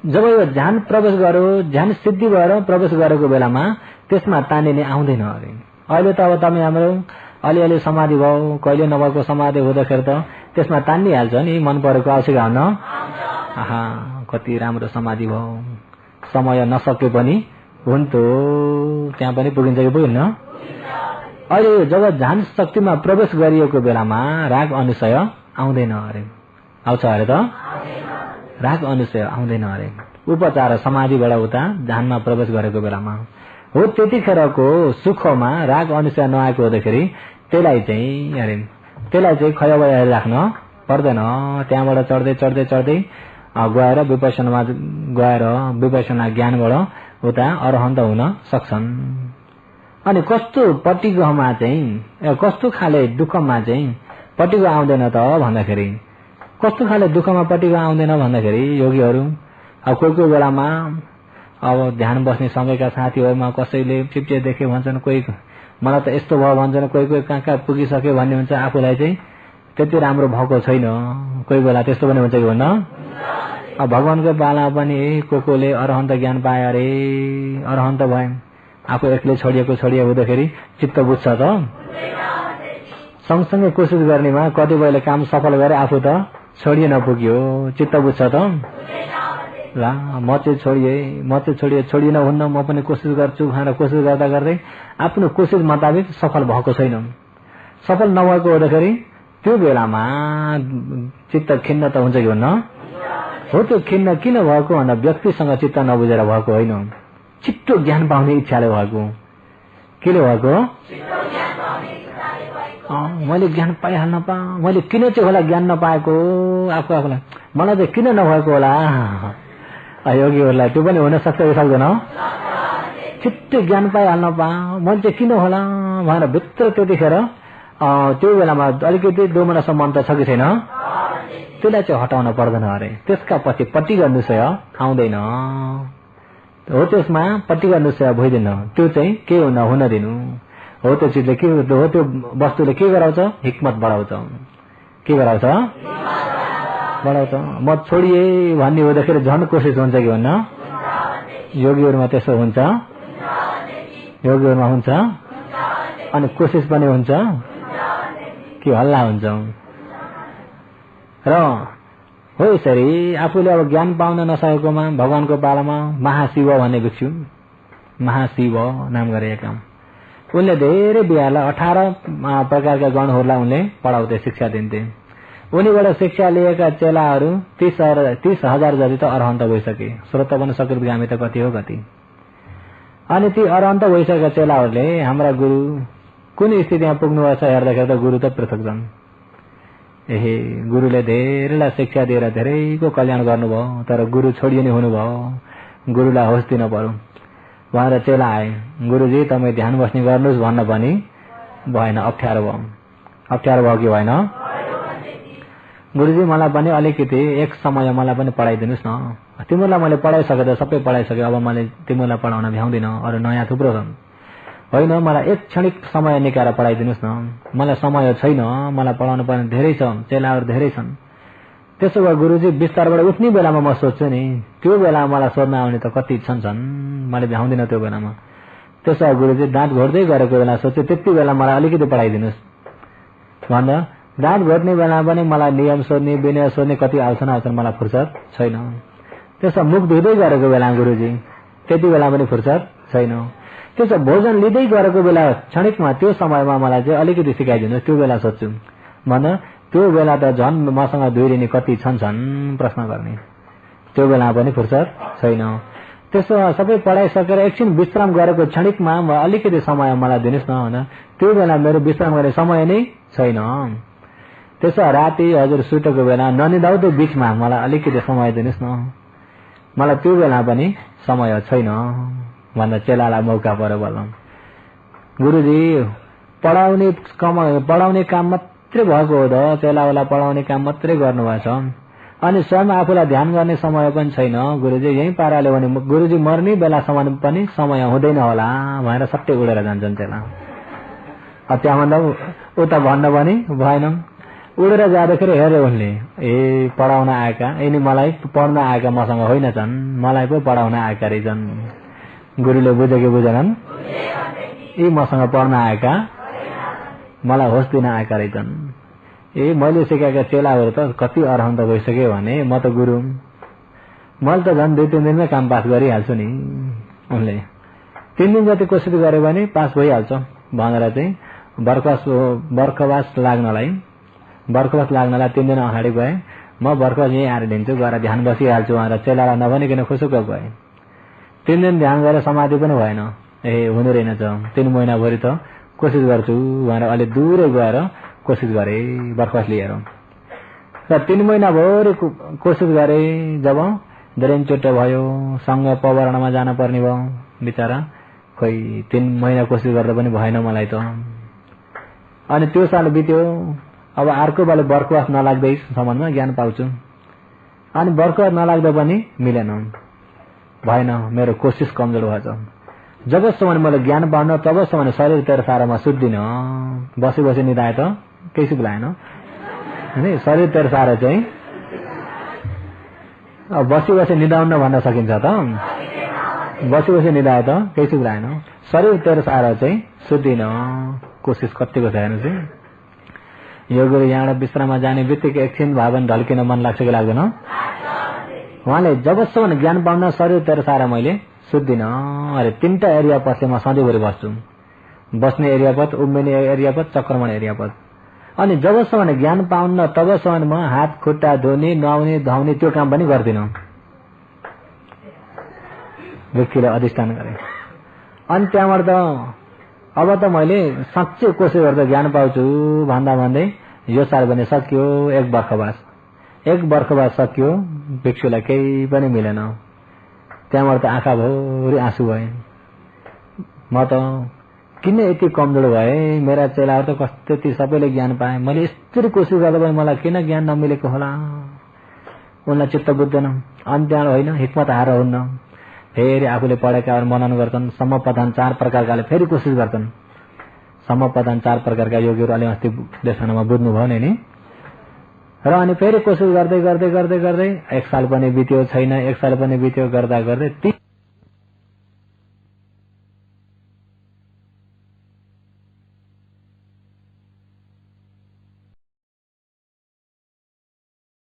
जब यो ध्यान प्रवेश गर्यो, ध्यान सिद्धि भएर प्रवेश गरेको बेलामा त्यसमा तानिने आउँदैन अरे। अहिले त अब तपाईँ हाम्रो अलिअलि समाधि भयो, कहिले नभएको समाधि हुँदाखेरि त त्यसमा तानिहाल्छ नि, मन परेको आउँछ कि आउन। आहा कति राम्रो समाधि भयो, समय नसके पनि हुन्थ्यो, त्यहाँ पनि पुगिन्छ कि पुगिन्न। अहिले जब ध्यान शक्तिमा प्रवेश गरिएको बेलामा राग अनुसय आउँदैन अरे। आउँछ अरे त राग अनुसय आउँदैन अरे। उपचार समाधिबाट उता ध्यानमा प्रवेश गरेको बेलामा हो। त्यतिखेरको सुखमा राग अनुसार नआएको हुँदाखेरि त्यसलाई चाहिँ खयाबया राख्न पर्दैन। त्यहाँबाट चढ्दै चढ्दै चढ्दै गएर विपसनामा गएर विपसना ज्ञानबाट उता अरहन्त हुन सक्छन्। अनि कस्तो पटिगहमा चाहिँ कस्तो खाले दुःखमा चाहिँ पटिगो आउँदैन त भन्दाखेरि, कस्तो खाले दुःखमा पटिगो आउँदैन भन्दाखेरि योगीहरू अब कोही बेलामा अब ध्यान बस्ने समयका साथीहरूमा कसैले चिप्चे देखे भन्छन्, कोही मलाई त यस्तो भयो भन्छन्, कोही कहाँ कहाँ पुगिसक्यो भन्ने हुन्छ, आफूलाई चाहिँ त्यति राम्रो भएको छैन। कोही बेला त्यस्तो पनि हुन्छ कि हुन्न। अब भगवानको पाला पनि कोले अरहन्त ज्ञान पाए अरे अरहन्त भए, आफू एक्लै छोडिएको हुँदाखेरि चित्त बुझ्छ त। सँगसँगै कोसिस गर्नेमा कतिपयले काम सफल गरे, आफू त छोडिए नपुग्यो, चित्त बुझ्छ त। ला म चाहिँ छोडिएन हुन्न, म पनि कोसिस गर्छु भनेर कोसिस गर्दा गर्दै आफ्नो कोसिस मुताबिक सफल भएको छैन। सफल नभएको हुँदाखेरि त्यो बेलामा चित्त खिन्न त हुन्छ कि हुन्न। हो त्यो खिन्न किन भएको भन्दा व्यक्तिसँग चित्त नबुझेर भएको होइन, छिट्टो ज्ञान पाउने इच्छाले भएको। केले भएको? मैले ज्ञान पाइहाल्न पा, मैले किन चाहिँ होला ज्ञान नपाएको, आफूलाई मलाई चाहिँ किन नभएको होला। योगीहरूलाई त्यो पनि हुन सक्छ कि सक्दैन? छिट्टै ज्ञान पाइहाल्न पा, मैले चाहिँ किन होला भनेर भित्र त्यतिखेर त्यो बेलामा अलिकति दोमनसम्म त छ कि छैन, त्यसलाई चाहिँ हटाउन पर्दैन अरे। त्यसका पछि पट्टिका अनुसय आउँदैन हो, त्यसमा पट्टिका अनुसय भइदिन, त्यो चाहिँ के हुन दिनु हो। त्यो चिजले के हो, त्यो वस्तुले के गराउँछ? हिक्मत बढाउँछ। के गराउँछ? बढाउँछ। म छोडिए भन्ने हुँदाखेरि झन् कोसिस हुन्छ कि हुन्न? योगीहरूमा त्यसो हुन्छ, योगीहरूमा हुन्छ। अनि कोसिस पनि हुन्छ कि हल्ला हुन्छ र हो। यसरी आफूले अब ज्ञान पाउन नसकेकोमा भगवानको पालामा महाशिव भन्ने भिक्षु, महाशिव नाम गरेका, उनले धेरै बिहारलाई 18 प्रकारका गणहरूलाई उनले पढाउँथे, शिक्षा दिन्थे। उनीबाट शिक्षा लिएका चेलाहरू 30,000 जति त अरहन्त भइसके। श्रोत पनि सकृतगामी त कति हो कति। अनि ती अरहन्त भइसकेका चेलाहरूले हाम्रा गुरु कुन स्थितिमा पुग्नुभएको छ हेर्दाखेरि त गुरु त पृथक छन्। गुरुले धेरैलाई शिक्षा दिएर धेरैको कल्याण गर्नुभयो, तर गुरु छोडिए नै हुनुभयो, गुरुलाई होस दिन पर्यो भनेर चेला आए। गुरुजी तपाईँ ध्यान बस्ने गर्नुहोस् भन्न पनि भएन, अप्ठ्यारो भयो कि भएन? गुरुजी मलाई पनि अलिकति एक समय मलाई पनि पढाइदिनुहोस् न, तिमीलाई मैले पढाइसके त सबै पढाइसक्यो, अब मैले तिमीलाई पढाउन भ्याउँदिनँ, अरू नयाँ थुप्रो छन्। होइन, मलाई एक क्षणिक समय निकालेर पढाइदिनुहोस् न, मलाई समय छैन, मलाई पढाउनु पर्ने धेरै छ, चेलाहरू धेरै छन्। त्यसो भए गुरुजी बिस्तारबाट उठ्ने बेलामा म सोध्छु नि, त्यो बेलामा मलाई सोध्न आउने त कति छन्, मैले भ्याउँदिनँ त्यो बेलामा। त्यसो भए गुरुजी दाँत घोट्दै गरेको बेला सोध्छु, त्यति बेला मलाई अलिकति पढाइदिनुहोस् भन्दा दाँत घोट्ने बेला पनि मलाई नियम सोध्ने, विनय सोध्ने कति आउँछन्, मलाई फुर्सद छैन। त्यसो मुख धुँदै गरेको बेला गुरुजी त्यति बेला पनि फुर्सद छैन। त्यसो भोजन लिँदै गरेको बेला क्षणिकमा त्यो समयमा मलाई चाहिँ अलिकति सिकाइदिनुहोस्, त्यो बेला सोध्छु भन्दा त्यो बेला त झन् मसँग धुइरिने कति छन् प्रश्न गर्ने, त्यो बेला पनि फुर्सद छैन। त्यसो सबै पढाइसकेर एकछिन विश्राम गरेको क्षणिकमा अलिकति समय मलाई दिनुहोस् न भन्दा त्यो बेला मेरो विश्राम गर्ने समय नै छैन। त्यसो राति हजुर सुतेको बेला ननिदाउँदो बिचमा मलाई अलिकति समय दिनुहोस् न, मलाई त्यो बेला पनि समय छैन भन्दा चेलालाई मौका पर्यो बोल्न। गुरुजी पढाउने काम मात्रै भएको हो त, चेलालाई पढाउने काम मात्रै गर्नुभएछ, अनि स्वयं आफूलाई ध्यान गर्ने समय पनि छैन। गुरुजी यही पाराले भने गुरुजी मर्ने बेलासम्म पनि समय हुँदैन होला भनेर सट्टै उडेर जान्छन् चेला। त्यहाँभन्दा उता भन्न पनि भएन। उडेर जाँदाखेरि हेऱ्यो उनले, पढाउन आएका यिनी मलाई पढ्न आएका मसँग होइनछन्, मलाई पो पढाउन आएका रहेछन्। गुरुले बुझे कि बुझेनन्? यी मसँग पढ्न आएका, मलाई होस दिन आएका रहेछन्। मैले सिकाएका चेलाहरू त कति अरहन्त भइसक्यो भने म त गुरु, मैले त झन् 2-3 दिनमै काम पास गरिहाल्छु नि। उनले 3 दिन जति कोसिस गरे भने पास भइहाल्छ भनेर चाहिँ बर्खवास लाग्नलाई 3 दिन अगाडि गए। म भर्खर यहीँ आएर लिन्छु, गएर ध्यान बसिहाल्छु भनेर चेलालाई नभनिकन खुसुक गए। 3 दिन ध्यान गरेर समाधि पनि भएन। ए हुँदो रहेनछ, 3 महिनाभरि त कोसिस गर्छु भनेर अलि दूरै गएर कोसिस गरे बर्खस लिएर। र 3 महिनाभरि कोसिस गरे। जब धेरै चोटो भयो, सँग पवरणमा जान पर्ने भयो बिचरा। खोइ 3 महिना कोसिस गर्दा पनि भएन मलाई त। अनि त्यो साल बित्यो। अब अर्को बेला बर्खवास नलाग्दै सम्ममा ज्ञान पाउँछु। अनि बर्खवास नलाग्दा पनि मिलेन, भएन, मेरो कोसिस कमजोर भएछ। जबसम्म मैले ज्ञान पाउन तबसम्म शरीर तेरो सारामा सुत्दिन। बसी बसी निधाए त केही सुख लागेन हैन। शरीर तेरो सारा चाहिँ बसी बसी निधाउन भन्न सकिन्छ त? बसी बसी निधाए त केही सुख लागेन। शरीर तेरो सारा चाहिँ सुत्दिन। कोसिस कतिको छ हेर्नु चाहिँ। यो गुरु यहाँबाट विश्राममा जाने बित्तिकै एकछिन भए पनि ढल्किन मन लाग्छ कि लाग्दैन? उहाँले जबसम्म ज्ञान पाउन शरीर तेरो सारा मैले सुत्दिन अरे 3टा एरिया पदले म सधैँभरि बस्छु। बस्ने एरिया पद, उम्बिने एरिया पद, चक्रमण एरिया पद। अनि जबसम्म ज्ञान पाउन तबसम्म म हात खुट्टा धुने, नुहाउने, धुवाउने त्यो काम पनि गर्दिन। व्यक्तिले अधिष्ठान गरे। अनि त्यहाँबाट त अब त मैले साँच्चै कोसिस गर्दा ज्ञान पाउँछु भन्दा भन्दै यो साल पनि सक्यो। 1 वर्षबाद सक्यो। भिक्षुलाई केही पनि मिलेन। त्यहाँबाट त आँखाभरि आँसु भए। म त किन यति कमजोर भए? मेरा चेलाहरू त कस्तो ती सबैले ज्ञान पाए, मैले यस्तरी कोसिस गर्दा पनि मलाई किन ज्ञान नमिलेको होला? उनलाई चित्त बुझ्दैन। अनि त्यहाँ होइन, हिक्मत हार हुन्न। फेरि आफूले पढेकाहरू मनन गर्छन्। सम्मपदान 4 प्रकारकाले फेरि कोसिस गर्छन्। सम्मपदान 4 प्रकारका योगीहरू अलि अस्ति देशनमा बुझ्नुभयो नि। र अनि फेरि कोसिस गर्दै गर्दै गर्दै गर्दै 1 साल पनि बित्यो छैन, 1 साल पनि बित्यो गर्दा गर्दै